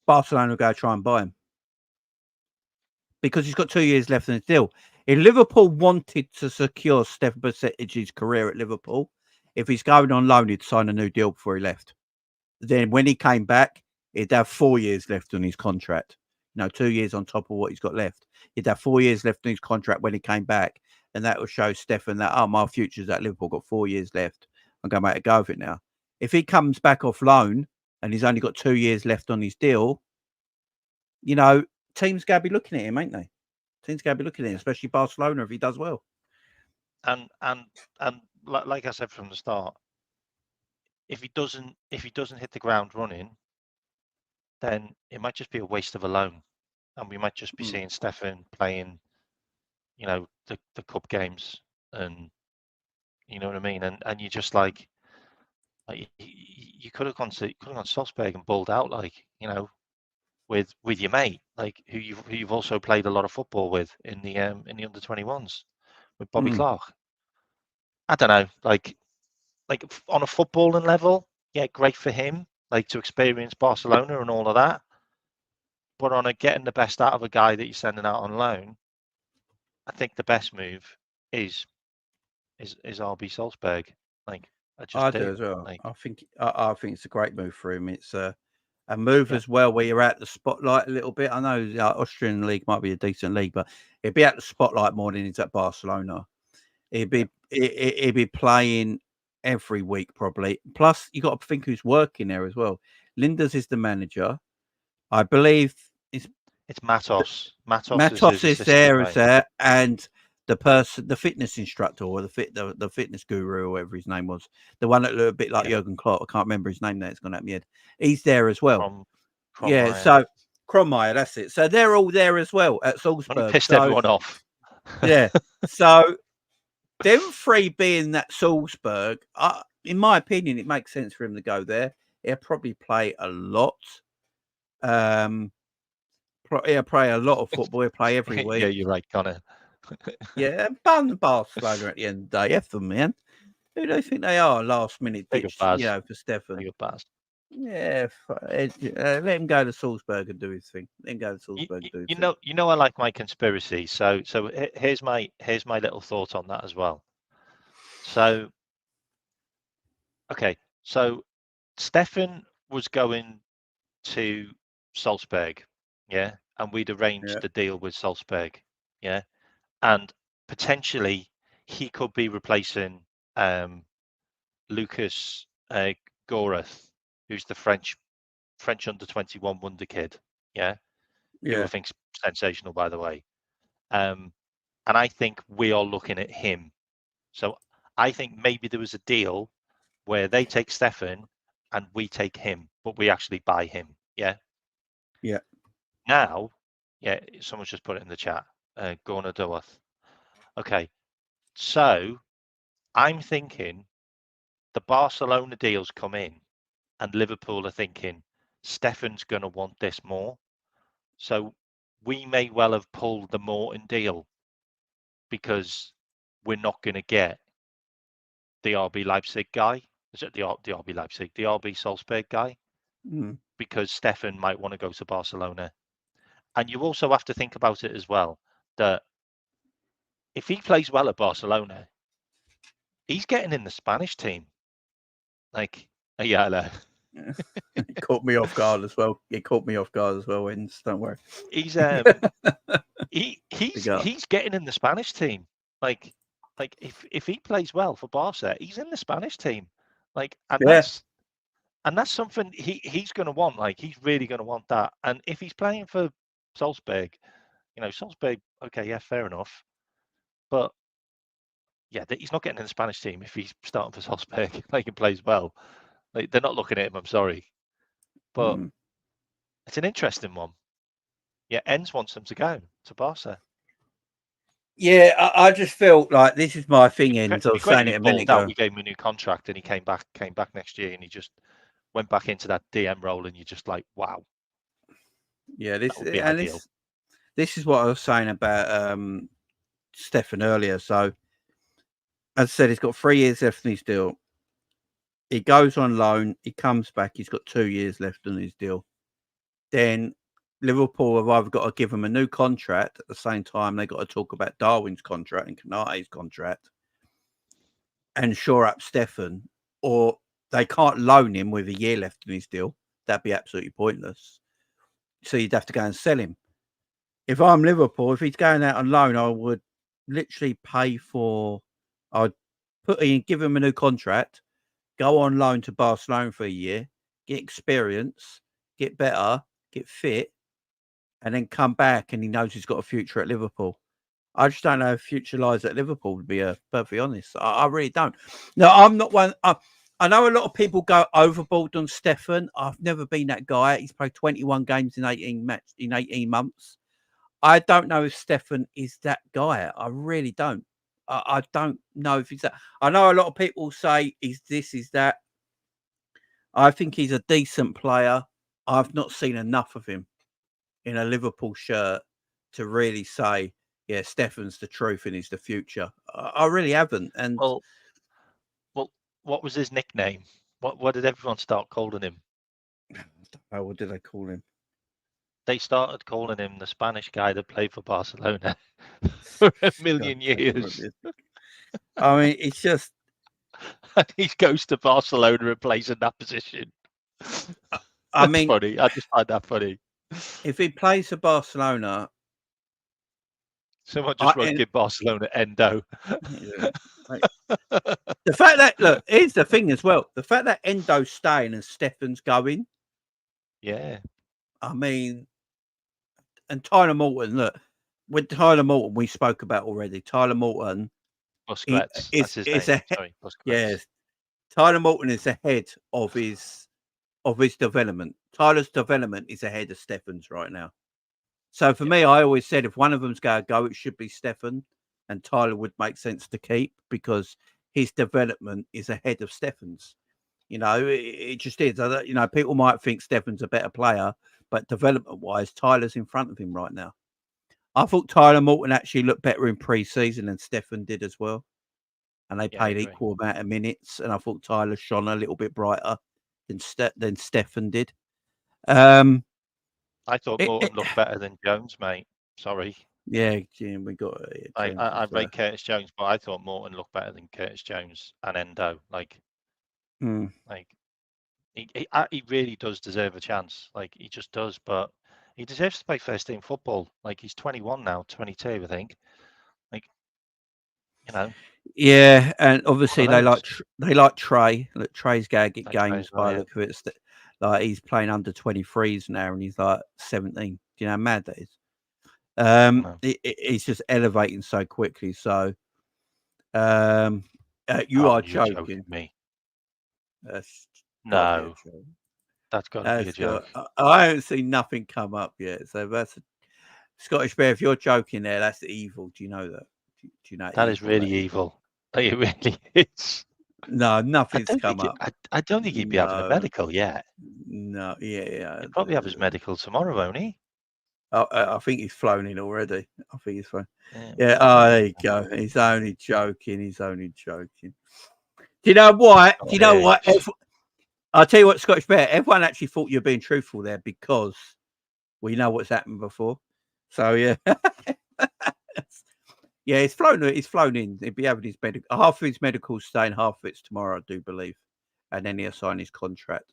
Barcelona will go try and buy him because he's got 2 years left on his deal. If Liverpool wanted to secure Stefan Bajcetic's career at Liverpool, if he's going on loan, he'd sign a new deal before he left. Then when he came back, he'd have 4 years left on his contract. 2 years on top of what he's got left. He'd have 4 years left on his contract when he came back. And that will show Stefan that, my future's at Liverpool, got 4 years left. I'm going to make a go of it now. If he comes back off loan and he's only got 2 years left on his deal, teams going to be looking at him, ain't they? Teams going to be looking at him, especially Barcelona if he does well. And like I said from the start, if he doesn't hit the ground running, then it might just be a waste of a loan, and we might just be seeing Stefan playing, the cup games, and you know what I mean. And you just like you could have gone to Salzburg and balled out, with your mate, like who you've also played a lot of football with in the under-21s with Bobby Clark. I don't know, like on a footballing level, yeah, great for him, like to experience Barcelona and all of that. But on getting the best out of a guy that you're sending out on loan, I think the best move is RB Salzburg. Like I do as well. Like, I think it's a great move for him. It's a move as well where you're at the spotlight a little bit. I know the Austrian league might be a decent league, but it'd be at the spotlight more than he's at Barcelona. He'd be playing every week probably. Plus, you got to think who's working there as well. Linders is the manager, I believe. It's Matos. Matos is there, and the fitness instructor or the fitness guru or whatever his name was, the one that looked a bit like Jurgen Klopp. I can't remember his name now. It's gone out of my head. He's there as well. So Kronmeier, that's it. So they're all there as well at Salzburg. Pissed everyone off. Yeah. So them three being that Salzburg, in my opinion, it makes sense for him to go there. He'll probably play a lot. He'll play a lot of football. He'll play every week. Yeah, you're right, Connor. Yeah, and Barcelona at the end of the day. F them, man. Who do you think they are? Last minute ditch, for Stefan. Yeah, let him go to Salzburg and do his thing. Let him go to Salzburg and do his thing. You know, I like my conspiracy. So here's my little thought on that as well. So, okay, so Stefan was going to Salzburg, yeah, and we'd arranged the deal with Salzburg, yeah, and potentially he could be replacing Lucas Gorath, who's the French under-21 wonder kid, yeah, who I think's sensational, by the way, and I think we are looking at him. So I think maybe there was a deal where they take Stefan and we take him, but we actually buy him. Yeah. Yeah. Now, someone's just put it in the chat. Gorna Doath. Okay. So I'm thinking the Barcelona deals come in and Liverpool are thinking Stefan's going to want this more. So we may well have pulled the Morton deal because we're not going to get the RB Leipzig guy. Is it the RB Leipzig, the RB Salzburg guy? Because Stefan might want to go to Barcelona. And you also have to think about it as well, that if he plays well at Barcelona, he's getting in the Spanish team. Like, Ayala. It caught me off guard as well. Wins, don't worry. He's he's getting in the Spanish team. Like if he plays well for Barca, he's in the Spanish team. Like, and that's something he's going to want. Like, he's really going to want that. And if he's playing for Salzburg. Salzburg. Okay, yeah, fair enough. But yeah, he's not getting in the Spanish team if he's starting for Salzburg. Like, he plays well. Like, they're not looking at him. I'm sorry, but it's an interesting one. Yeah, Enns wants him to go to Barca. Yeah, I just felt like this is my thing, Enns. I was saying it a minute ago. We gave him a new contract, and he came back next year, and he just went back into that DM role, and you're just like, wow. Yeah, this is what I was saying about Stefan earlier. So, as I said, he's got 3 years left in his deal. He goes on loan. He comes back. He's got 2 years left on his deal. Then Liverpool have either got to give him a new contract at the same time they got to talk about Darwin's contract and Kanate's contract and shore up Stefan, or they can't loan him with a year left in his deal. That'd be absolutely pointless. So you'd have to go and sell him. If I'm Liverpool, if he's going out on loan, I would literally pay for. I'd give him a new contract, go on loan to Barcelona for a year, get experience, get better, get fit, and then come back and he knows he's got a future at Liverpool. I just don't know if future lies at Liverpool, to be perfectly honest. I really don't. No, I'm not one. I know a lot of people go overboard on Stefan. I've never been that guy. He's played 21 games in 18 months. I don't know if Stefan is that guy. I really don't. I don't know if he's that. I know a lot of people say he's this, he's that. I think he's a decent player. I've not seen enough of him in a Liverpool shirt to really say, yeah, Stefan's the truth and he's the future. I really haven't. And well, what was his nickname? What did everyone start calling him? What did they call him? They started calling him the Spanish guy that played for Barcelona for a million years. I mean, it's just. And he goes to Barcelona and plays in that position. I mean, funny. I just find that funny. If he plays for Barcelona, someone just won't give Barcelona Endo. Yeah. The fact that here's the thing as well: the fact that Endo's staying and Stefan's going. Yeah. I mean, and Tyler Morton. Look, with Tyler Morton, we spoke about already. Tyler Morton Yes, Tyler Morton is ahead of his development. Tyler's development is ahead of Stefan's right now. So for me, I always said if one of them's going to go, it should be Stefan, and Tyler would make sense to keep because his development is ahead of Stefan's. It just is. People might think Stefan's a better player, but development-wise, Tyler's in front of him right now. I thought Tyler Morton actually looked better in pre-season than Stefan did as well. And they played equal amount of minutes. And I thought Tyler shone a little bit brighter than Stefan did. I thought Morton looked better than Jones, mate. Sorry. Yeah, Jim, we got it. I rate Curtis Jones, but I thought Morton looked better than Curtis Jones and Endo. He really does deserve a chance. He just does. But he deserves to play first team football. He's 21 now, 22, I think. Yeah, and obviously they like Trey. Look, Trey's going to get games by the look of it. He's playing under 23s now, and he's like 17. Do you know how mad that is? He's just elevating so quickly. So, you are joking me. That's got to be a joke. I haven't seen nothing come up yet. So that's Scottish Bear. If you're joking there, that's evil. Do you know that? Do you know that is really evil? It really is. No, nothing's come up. I don't think he'd be having a medical yet. No, yeah. He'll probably have his medical tomorrow, won't he? I think he's flown in already. I think he's flown. Yeah. Oh, there you go. He's only joking. Do you know what? I'll tell you what, Scottish Bear. Everyone actually thought you were being truthful there because we know what's happened before. So yeah. Yeah, he's flown in. He'll be having his medical. Half of his medical staying, half of it's tomorrow, I do believe. And then he'll sign his contract.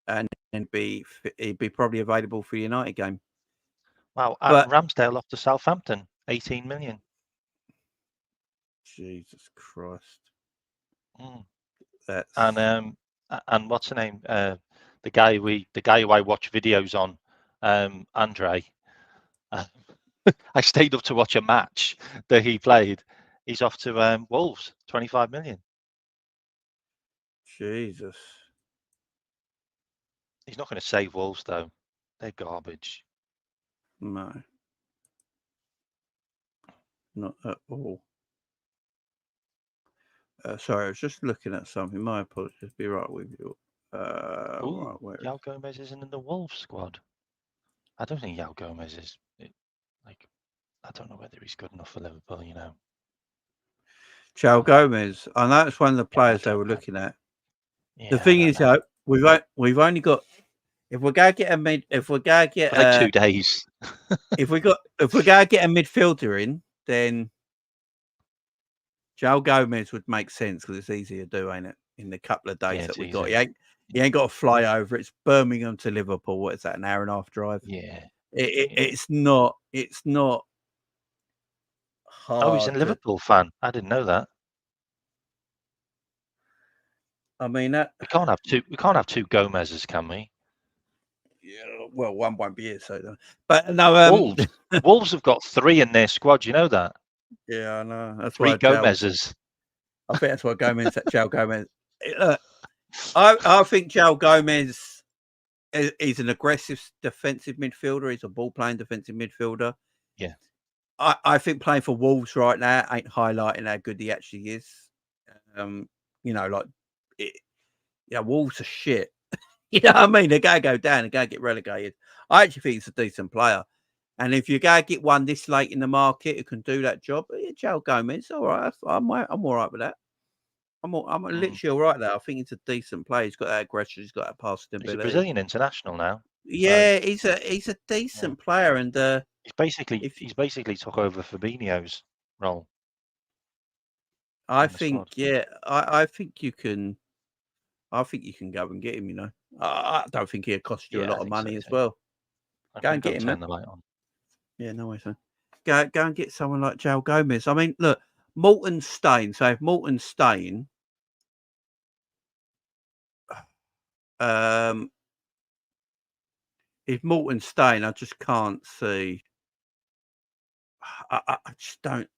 And then he'd be probably available for the United game. Wow. Ramsdale off to Southampton, 18 million. Jesus Christ. And what's the name? The guy who I watch videos on, Andre. I stayed up to watch a match that he played. He's off to Wolves, 25 million. Jesus. He's not going to save Wolves though. They're garbage. No. Not at all. Sorry, I was just looking at something. My apologies. Be right with you. Ooh, Right, where João Gomez isn't in the Wolves squad. I don't think João Gomez is. I don't know whether he's good enough for Liverpool. João Gomez. I know it's one of the players they were looking at. Yeah, the thing is, though, we've only got. If we're gonna get for like 2 days. if we're gonna get a midfielder in, then João Gomez would make sense because it's easy to do, ain't it? In the couple of days that we got, he ain't got to fly over. It's Birmingham to Liverpool. What is that? An hour and a half drive? Yeah. It's not hard. Oh, he's a Liverpool fan. I didn't know that. I mean, we can't have two. We can't have two Gomez's, can we? Yeah, well, one won't be it, so. But no, Wolves have got 3 in their squad. You know that? Yeah, I know. That's 3 why Gomez's. I think that's why Gomez. João Gomez. I think João Gomez is an aggressive defensive midfielder. He's a ball playing defensive midfielder. Yeah. I think playing for Wolves right now ain't highlighting how good he actually is. Wolves are shit. You know what I mean? They're going to go down. They're going to get relegated. I actually think he's a decent player. And if you're going to get one this late in the market who can do that job, João Gomez, all right. I'm all right with that. I'm literally all right there. I think he's a decent player. He's got that aggression. He's got that passing ability. He's a Brazilian international now. Yeah, so. he's a decent player, and he's basically took over Fabinho's role. I think, I think you can. I think you can go and get him. You know, I don't think he'll cost you a lot of money as well. Go and get him. Turn the light on. Yeah, no way, son. Go and get someone like João Gomez. I mean, look, Morton's staying. So if Morton's staying, I just can't see. I just don't.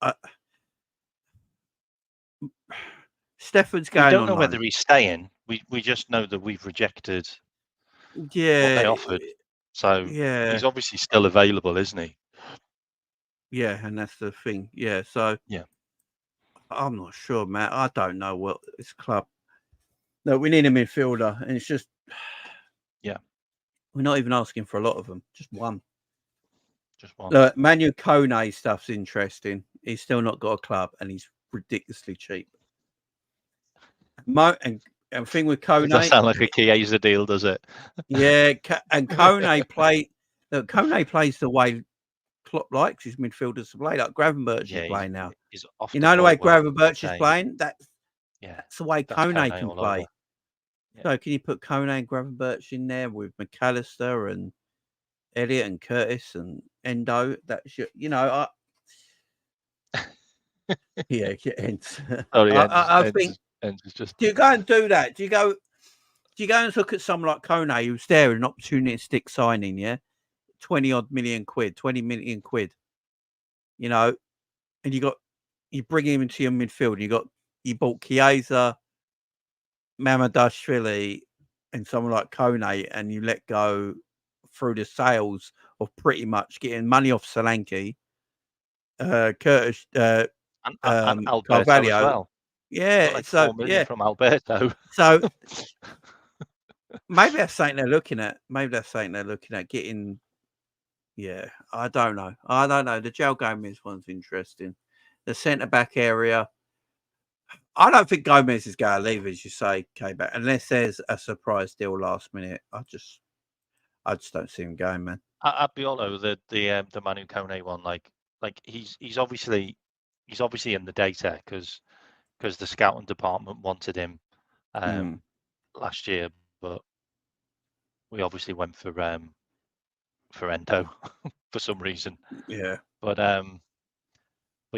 Stefan's going. We don't know whether he's staying. We just know that we've rejected. What they offered. So he's obviously still available, isn't he? Yeah, and that's the thing. Yeah, so I'm not sure, Matt. I don't know what this club. No, we need a midfielder, and it's just we're not even asking for a lot of them. Just one. Look, Manu Kone stuff's interesting. He's still not got a club, and he's ridiculously cheap. And thing with Kone, does that sound like a Chiesa deal, does it? Yeah, and Kone Kone plays the way Klopp likes his midfielders to play, like Gravenberch is playing now. You know the way Gravenberch is playing? That's the way Kone can play. Yeah. So can you put Kone and Gravenberch in there with McAllister and Elliott and Curtis and Endo? That's I think. Do you go and do that? Do you go and look at someone like Kone who's there, an opportunistic signing? Yeah, 20 million quid. You know, and you bring him into your midfield. You bought Chiesa, Mamardashvili, and someone like Kone, and you let go through the sales of pretty much getting money off Solanke, Curtis, and Alberto as well. Yeah, like $4 million from Alberto. So maybe that's something they're looking at. Getting. Yeah, I don't know. The João Gomez one's interesting. The centre back area. I don't think Gomez is going to leave, as you say, K-back, unless there's a surprise deal last minute. I just don't see him going, man. I'd be all over the Manu Kone one. Like he's obviously in the data because the scouting department wanted him last year, but we obviously went for Endo for some reason. Yeah. But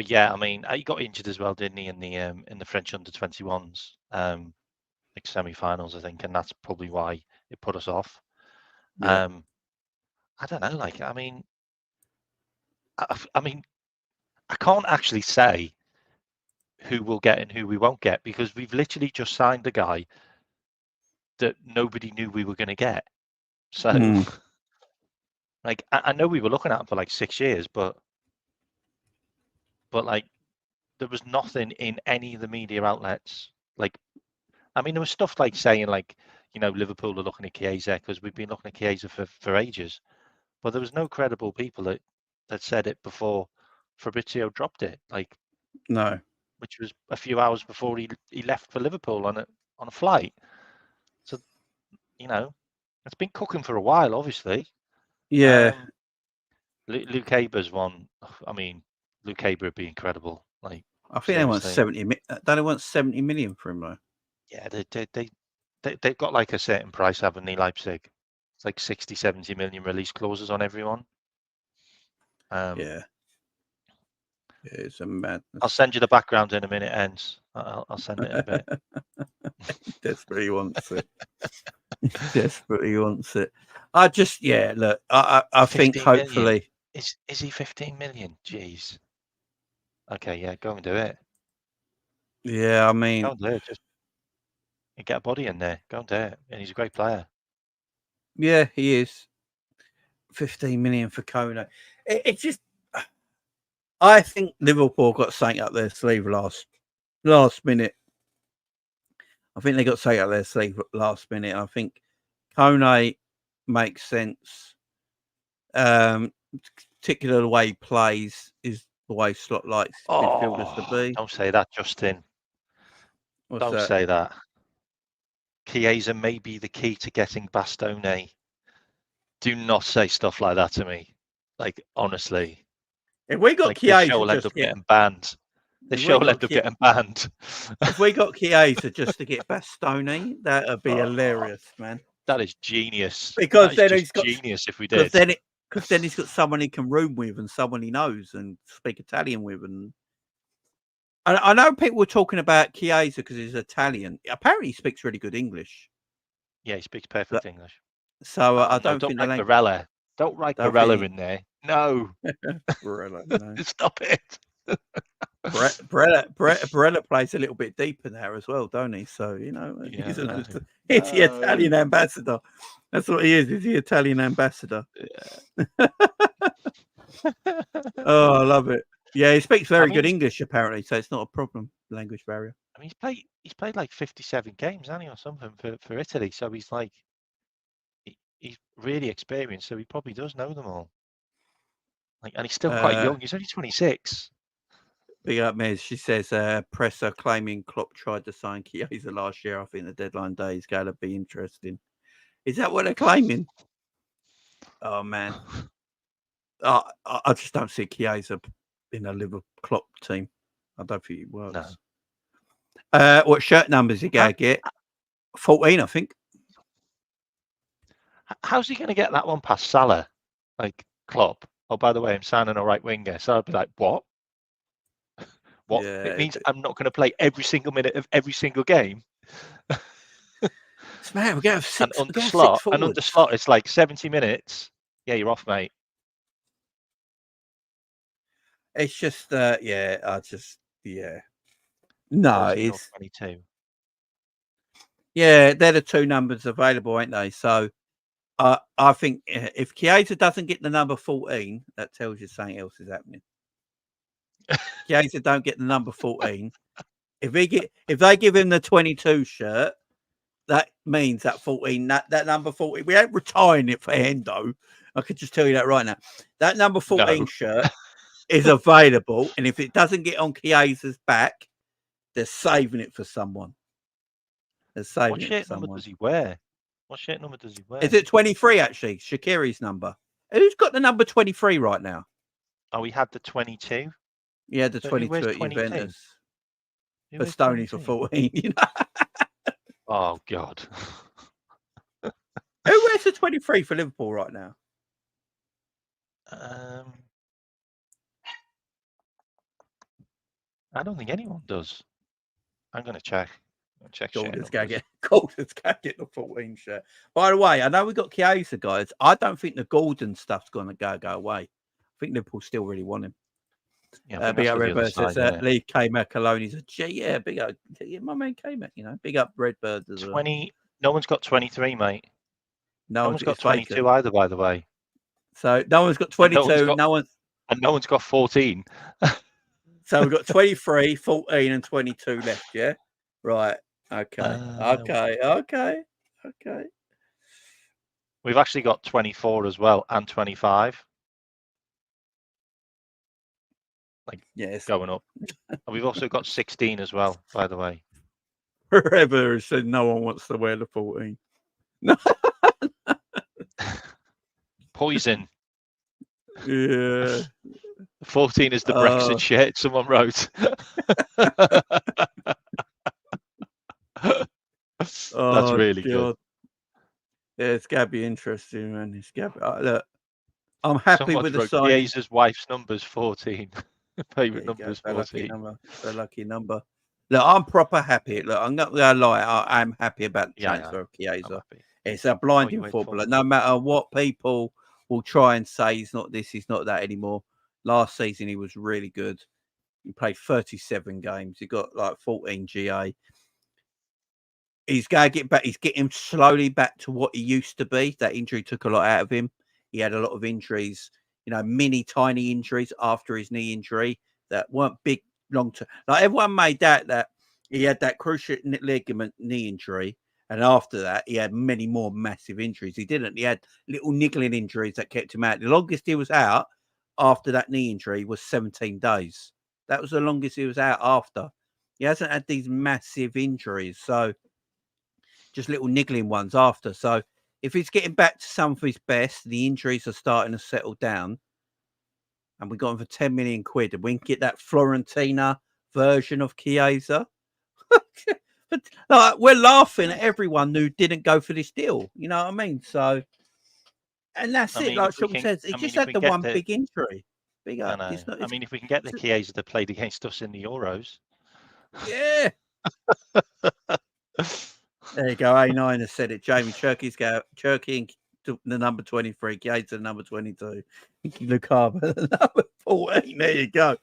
yeah, I mean, he got injured as well, didn't he, in the French under-21s, like semi-finals, I think, and that's probably why it put us off. Yeah. I don't know. Like, I mean, I mean, I can't actually say who we'll get and who we won't get because we've literally just signed a guy that nobody knew we were going to get. So, like, I know we were looking at him for like 6 years, but like, there was nothing in any of the media outlets. Like, I mean, there was stuff like saying like, Liverpool are looking at Chiesa because we've been looking at Chiesa for ages, but there was no credible people that said it before Fabrizio dropped it. Like, No. Which was a few hours before he left for Liverpool on a flight. So, it's been cooking for a while, obviously. Yeah. Luke Haber's one. I mean, Luke Haber would be incredible. Like, I think they want seriously. 70. They want 70 million for him though. Yeah, they've got like a certain price, haven't they, Leipzig? It's like 60, 70 million release clauses on everyone. Yeah. It's a madness. I'll send you the background in a minute, ends. I'll send it in a bit. Desperately wants it. Desperately wants it. I just, look, I think hopefully. Is he 15 million? Jeez. Okay, yeah, go and do it. Yeah, I mean, go and do it. Just get a body in there. Go and do it. And he's a great player. Yeah, he is. 15 million for Kona. It's just, I think Liverpool got something up their sleeve last minute. I think they got something up their sleeve last minute. I think Kone makes sense. Particularly the way he plays is the way Slot likes midfielders to be. Don't say that, Justin. Don't say that. Chiesa may be the key to getting Bastoni. Do not say stuff like that to me. Like, honestly. If we got Chiesa, this show will end up getting banned. The show will end up getting banned. If we got Chiesa just to get Bastoni, that would be hilarious, man. That is genius. Because then he's got genius if we did. Because then he's got someone he can room with and someone he knows and speak Italian with. And I know people were talking about Chiesa because he's Italian. Apparently, he speaks really good English. Yeah, he speaks perfect English. So I don't think write Barella. Don't write Barella in there. No. Barella, no. Stop it. Barella plays a little bit deeper there as well, don't he? So, he's the Italian ambassador. That's what he is. He's the Italian ambassador. Yeah. Oh, I love it. Yeah, he speaks very good English, apparently, so it's not a problem, language barrier. I mean, he's played like 57 games, hasn't he, or something for Italy. So he's like, he's really experienced, so he probably does know them all. Like, and he's still quite young. He's only 26. Big up, Mez. She says, presser claiming Klopp tried to sign Chiesa last year. I think the deadline day is going to be interesting. Is that what they're claiming? Oh, man. I just don't see Chiesa in a Liverpool Klopp team. I don't think it works. No. What shirt numbers you going to get? 14, I think. How's he going to get that one past Salah? Like, Klopp? Oh, by the way, I'm signing a right winger. So I'd be like, what? What? Yeah, it means I'm not going to play every single minute of every single game. Man, we're going to have six. And under slot, it's like 70 minutes. Yeah, you're off, mate. It's just, No, it's 22. Yeah, they're the two numbers available, ain't they? So, I think if Chiesa doesn't get the number 14, that tells you something else is happening. Chiesa don't get the number 14. If they give him the 22 shirt, that means that 14, that number 14, we ain't retiring it for Hendo. I could just tell you that right now. That number 14 shirt is available, and if it doesn't get on Chiesa's back, they're saving it for someone. They're saving what shirt number does he wear? What shirt number does he wear? Is it 23 actually? Shaqiri's number. Who's got the number 23 right now? Oh, we had the 22. Yeah, the 22 at Juventus. Bastoni for 14. Oh God. Who wears the 23 for Liverpool right now? I don't think anyone does. I'm going to check. Gordon's going to get the 14 shirt. By the way, I know we got Chiesa, guys. I don't think the Gordon stuff's going to go away. think Liverpool still really want him. Yeah, Big up Redbird says side, Lee K-Mac Colonie's a G. Yeah, big up. Yeah, my man K-Mac, big up Redbird as 20. No one's got 23, mate. No one's got 22 vacant. either, by the way. So no one's got 22. No one's got 14. So we've got 23, 14, and 22 left. Yeah, right. Okay. We've actually got 24 as well and 25. Yes, going up. And we've also got 16 as well, by the way. Forever said no one wants to wear the 14. No. Poison. Yeah. 14 is the Brexit shirt, someone wrote. That's really good. Yeah, it's got to be interesting, man. It's got look, I'm happy with the sign. Chiesa's wife's number's 14. Favourite number's 14. The lucky number. Look, I'm proper happy. Look, I'm not going to lie. I'm happy about the transfer of Chiesa. It's a blinding footballer. No matter what people will try and say, he's not this, he's not that anymore. Last season, he was really good. He played 37 games. He got like 14 GA. He's going to get back. He's getting slowly back to what he used to be. That injury took a lot out of him. He had a lot of injuries, mini, tiny injuries after his knee injury that weren't big, long term. Like everyone made that he had that cruciate ligament knee injury. And after that, he had many more massive injuries. He didn't. He had little niggling injuries that kept him out. The longest he was out after that knee injury was 17 days. That was the longest he was out after. He hasn't had these massive injuries. So just little niggling ones after. So if he's getting back to some of his best, the injuries are starting to settle down. And we got him for 10 million quid. And we can get that Florentina version of Chiesa. But we're laughing at everyone who didn't go for this deal. You know what I mean? So, and that's it. Like Sean says, he just had the one big injury. Big up. If we can get the Chiesa that played against us in the Euros. Yeah. There you go. A9 has said it. Jamie Cherky and the number 23. Chiesa, the number 22. Lucaba, the number 14. There you go.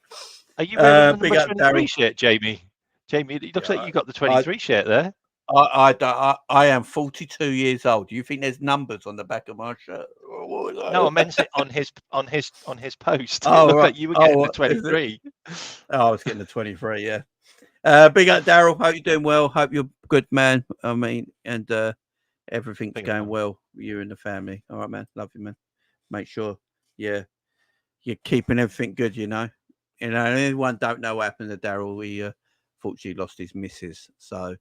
Are you wearing the number 23 shirt, Jamie? Jamie, it looks like you got the 23 shirt there. I am 42 years old. Do you think there's numbers on the back of my shirt? No, I meant it on his post. Oh, right. You were getting the 23. I was getting the 23. Yeah. Big up, Daryl. Hope you're doing well. Hope you're good, man. I mean, and everything's going well with you and the family. All right, man. Love you, man. Make sure, you're keeping everything good. Anyone don't know what happened to Daryl. He fortunately lost his missus. So,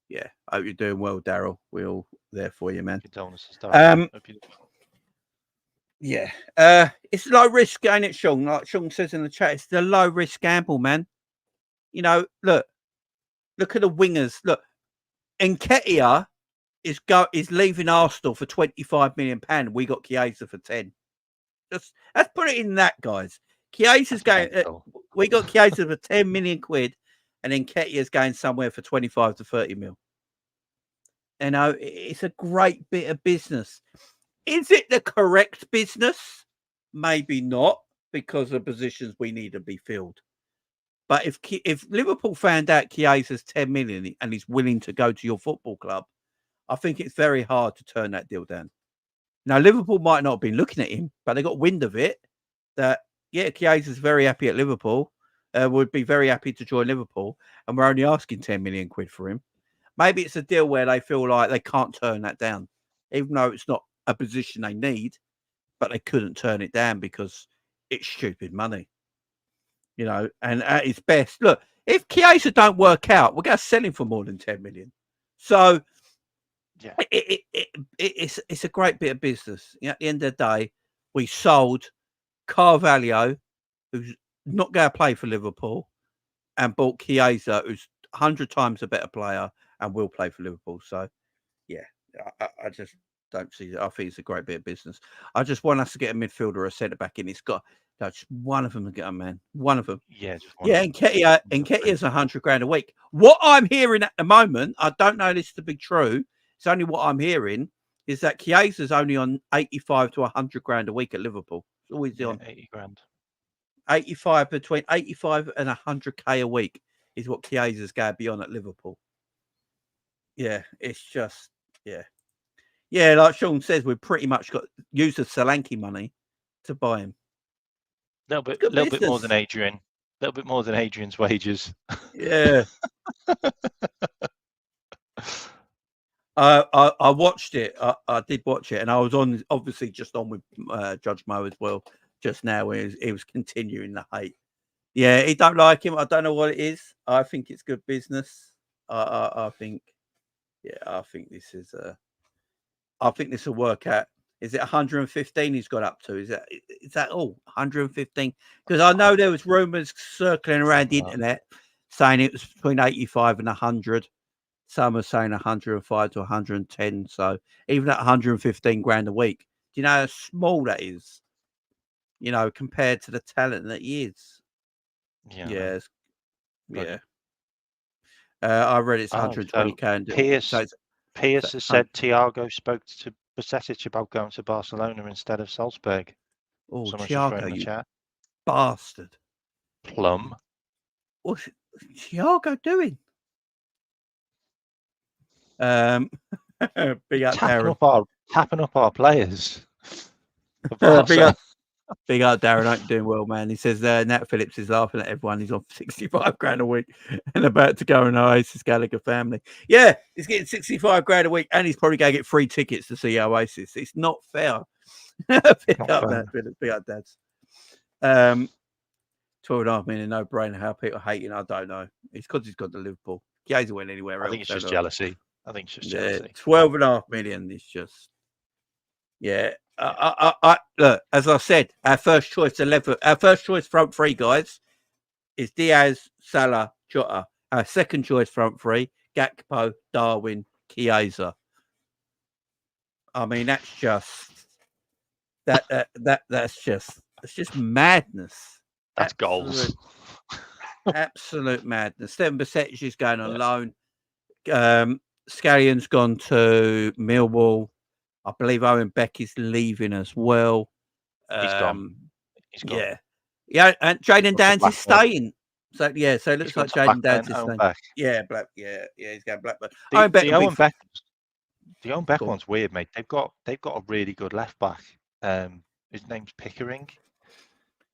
yeah, hope you're doing well, Daryl. We're all there for you, man. Yeah. It's low risk, ain't it, Sean? Like Sean says in the chat, it's the low risk gamble, man. Look at the wingers. Look, Nketiah is leaving Arsenal for £25 million. We got Chiesa for 10. Let's put it in that, guys. Chiesa's going. We got Chiesa for 10 million quid. And then Nketiah's going somewhere for 25 to 30 mil. It's a great bit of business. Is it the correct business? Maybe not, because the positions we need to be filled. But if Liverpool found out Chiesa's 10 million and he's willing to go to your football club, I think it's very hard to turn that deal down. Now, Liverpool might not have been looking at him, but they got wind of it that, Chiesa's very happy at Liverpool. Would be very happy to join Liverpool, and we're only asking 10 million quid for him. Maybe it's a deal where they feel like they can't turn that down, even though it's not a position they need, but they couldn't turn it down because it's stupid money, and at its best. Look, if Chiesa don't work out, we're going to sell him for more than 10 million. So, yeah, it's a great bit of business. At the end of the day, we sold Carvalho, who's not going to play for Liverpool, and bought Chiesa, who's 100 times a better player and will play for Liverpool. So, yeah, I just don't see it. I think it's a great bit of business. I just want us to get a midfielder or a centre back in. It's got just one of them to get a man. One of them. Yeah, and Nketiah's 100 grand a week. What I'm hearing at the moment, I don't know this to be true. It's only what I'm hearing is that Chiesa's only on 85 to 100 grand a week at Liverpool. always on 80 grand. 85 between 85 and 100k a week is what Chiesa's going to be on at Liverpool. Yeah, it's just yeah. Like Sean says, we've pretty much got used the Solanke money to buy him. Little bit more than Adrian. A little bit more than Adrian's wages. Yeah. I watched it. I did watch it, and I was obviously just on with Judge Mo as well just now. He was continuing the hate. Yeah, he don't like him. I don't know what it is. I think it's good business. I think this is I think this will work out. Is it 115 he's got up to? Is that all 115? Because I know there was rumours circling around the internet saying it was between 85 and 100. Some are saying 105 to 110. So even at 115 grand a week, do you know how small that is? You know, compared to the talent that he is. Yeah. I read it's 120k. Pierce has said Thiago spoke to Bajcetic about going to Barcelona instead of Salzburg. Oh, Thiago, you chat. Bastard. Plum. What's Thiago doing? Big up Darren. Tapping up our players. Big up Darren. Hope you're doing well, man. He says Nat Phillips is laughing at everyone. He's on 65 grand a week and about to go in Oasis Gallagher family. Yeah, he's getting 65 grand a week and he's probably going to get free tickets to see Oasis. It's not fair. Big up Dads. 12.5 million, no brainer. How people hate him, I don't know. It's because he's got to Liverpool. Chiesa went anywhere else. I think it's just jealousy. 12.5 million is just look, as I said, our first choice front three, guys, is Diaz, Salah, Jota. Our second choice front three, Gakpo, Darwin, Chiesa. I mean, that's just that's just madness. That's goals. Absolute madness. Steven Bajcetic is going on loan. Scallion's gone to Millwall. I believe Owen Beck is leaving as well. He's gone. Yeah. And Jayden Downs is staying. So it looks like Jayden Downs is staying. Back. Yeah, he's going Blackburn. The Owen Beck one's weird, mate. They've got a really good left back. His name's Pickering.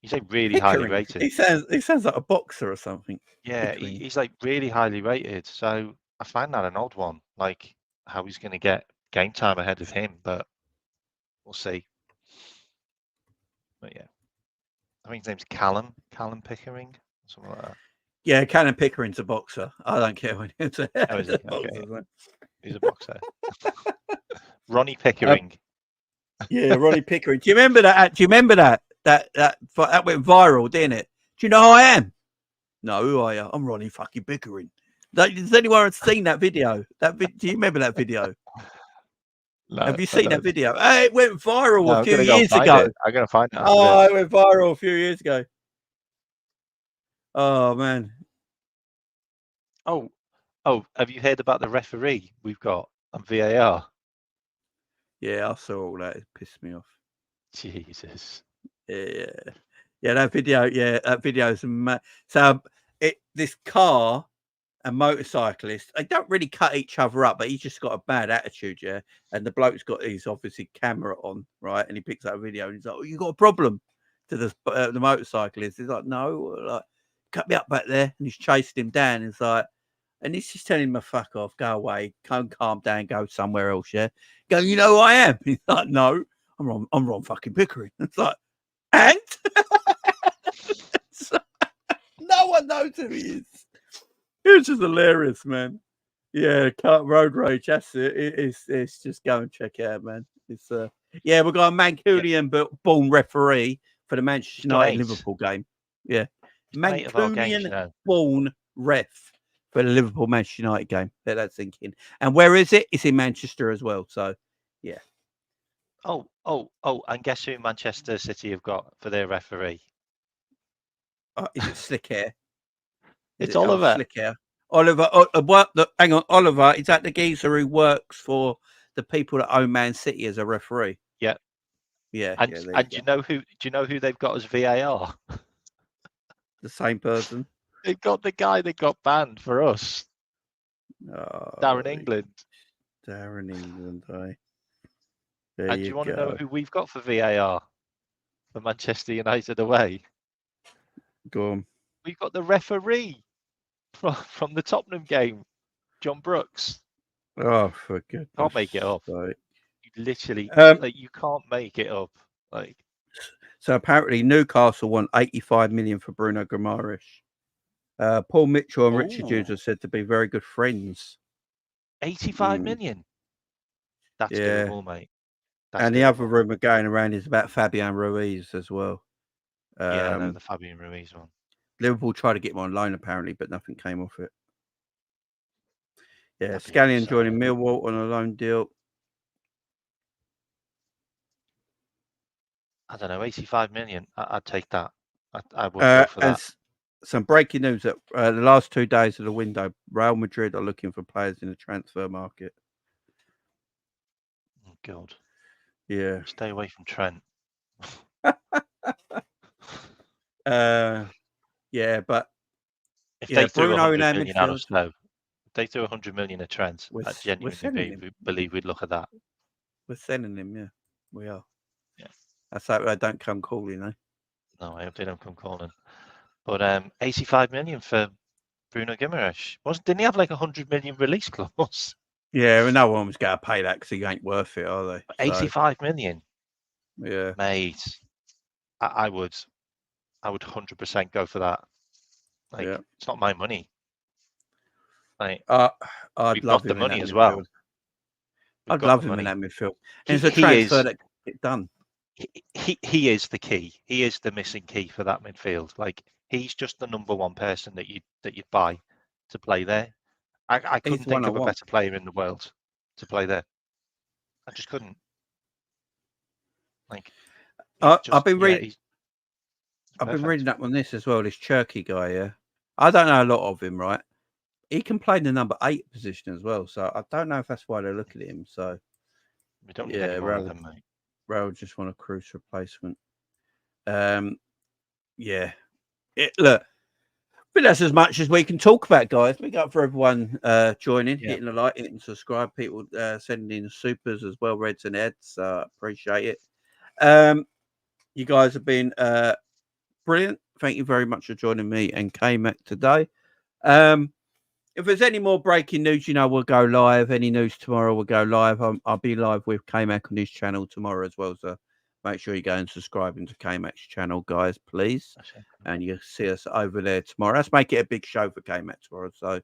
He's like really highly rated. He sounds like a boxer or something. Yeah, he's like really highly rated. So I find that an odd one. Like how he's going to get game time ahead of him, but we'll see. But yeah, I think his name's Callum Pickering, something like that. Yeah, Callum Pickering's a boxer. I don't care when it's a He's a boxer. Ronnie Pickering. Yeah, Ronnie Pickering. Do you remember that? That went viral, didn't it? Do you know who I am? No, who are you? I'm Ronnie fucking Pickering. Has anyone seen that video? Do you remember that video? No, have you seen that video? It went viral a few years ago. I'm going to find it. It went viral a few years ago. Oh, man. Oh, have you heard about the referee we've got on VAR? Yeah, I saw all that. It pissed me off. Jesus. Yeah, that video. Yeah, that video is so. This car and motorcyclist, they don't really cut each other up, but he's just got a bad attitude, yeah. And the bloke's got his obviously camera on, right? And he picks up a video and he's like, "Oh, you got a problem?" To the motorcyclist. He's like, "No, like cut me up back there." And he's chased him down. He's like, and he's just telling him to fuck off, go away, calm down, go somewhere else, yeah. Go, you know who I am? He's like, no, I'm Ron fucking Pickering. It's like, and no one knows who he is. It was just hilarious, man. Yeah, road rage. That's it. It's just go and check it out, man. It's we've got a Mancunian born referee for the Manchester United Liverpool game. Yeah, Mancunian born ref for the Liverpool Manchester United game. Let that sink in. And where is it? It's in Manchester as well. So, yeah. Oh! And guess who Manchester City have got for their referee? Is it Slick Hair? It's Oliver. Slick Hair. Oliver. Hang on, Oliver. Is that the geezer who works for the people that own Man City as a referee? Yeah. Yeah. And yeah, and do you know who they've got as VAR? the same person. They've got the guy that got banned for us, Darren Oh, England. Darren England, There And do you you want to go. know who we've got for VAR for Manchester United away? Go on. We've got the referee from the Tottenham game, John Brooks. Oh, for goodness Can't make it up. sake. You literally, you can't make it up. Like, so apparently Newcastle won 85 million for Bruno Guimaraes. Paul Mitchell and Richard Hughes are said to be very good friends. 85 million. That's doable, mate. And the other rumour going around is about Fabian Ruiz as well. Yeah, I know the Fabian Ruiz one. Liverpool tried to get him on loan apparently, but nothing came off it. Yeah, Scallion joining Millwall on a loan deal. I don't know, 85 million. I'd take that. I would go for that. Some breaking news that the last 2 days of the window, Real Madrid are looking for players in the transfer market. Oh, God. Yeah. Stay away from Trent. Yeah, but if they do Bruno 100 in our million out of midfield, Snow, if they do 100 million of Trent, I genuinely believe we'd look at that. We're sending him, yeah. We are. Yeah. That's how they don't come calling, eh? No, I hope they don't come calling. But 85 million for Bruno Guimaraes. Didn't he have like 100 million release clause? Yeah, well, no one was going to pay that because he ain't worth it, are they? 85 million. Yeah, mate. I would 100% go for that. Like, it's not my money. Like, I'd love the him money in as midfield. well. I'd love him in that midfield. And it's a he transfer that get done. He is the key. He is the missing key for that midfield. Like, he's just the number one person that you'd buy to play there. I couldn't think of a better player in the world to play there. I just couldn't. Like, I've been reading up on this as well. This Cherky guy, yeah. I don't know a lot of him, right? He can play the number 8 position as well, so I don't know if that's why they're looking at him. So we don't need any more of them, mate. Raul just want a Cruz replacement. Yeah. Look, but that's as much as we can talk about, guys. Big up for everyone joining, hitting the like, hitting subscribe, people sending in supers as well, Reds and Eds. Appreciate it. You guys have been brilliant. Thank you very much for joining me and K-Mac today. If there's any more breaking news, we'll go live. Any news tomorrow, we'll go live. I'll be live with K-Mac on his channel tomorrow as well. So make sure you go and subscribe into K-Mac's channel, guys, please. And you'll see us over there tomorrow. Let's make it a big show for K-Mac tomorrow. So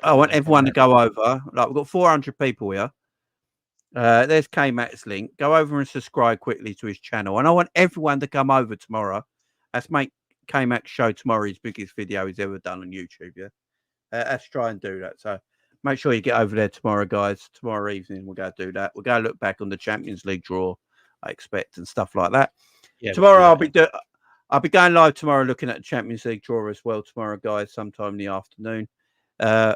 I want everyone to go over. Like, we've got 400 people here. There's K-Mac's link. Go over and subscribe quickly to his channel. And I want everyone to come over tomorrow. Let's make K-Mac's show tomorrow his biggest video he's ever done on YouTube, yeah? Let's try and do that. So make sure you get over there tomorrow, guys. Tomorrow evening, we'll go do that. We'll go look back on the Champions League draw, I expect, and stuff like that. Yeah, tomorrow, I'll be going live tomorrow looking at the Champions League draw as well tomorrow, guys, sometime in the afternoon. I'm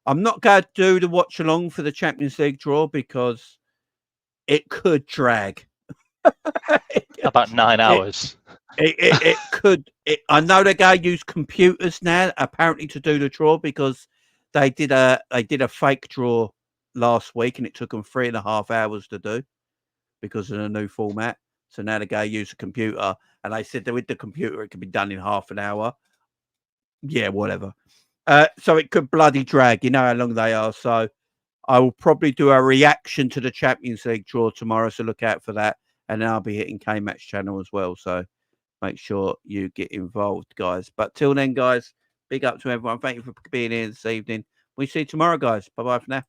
not going to do the watch along for the Champions League draw because it could drag. About 9 hours. It could. I know they're going to use computers now, apparently, to do the draw because they did a fake draw last week and it took them 3.5 hours to do because of the new format. So now they're going to use a computer, and they said that with the computer it could be done in half an hour. Yeah, whatever. So it could bloody drag. You know how long they are. So I will probably do a reaction to the Champions League draw tomorrow. So look out for that, and then I'll be hitting K-Mac's channel as well. So make sure you get involved, guys. But till then, guys, big up to everyone. Thank you for being here this evening. We see you tomorrow, guys. Bye-bye for now.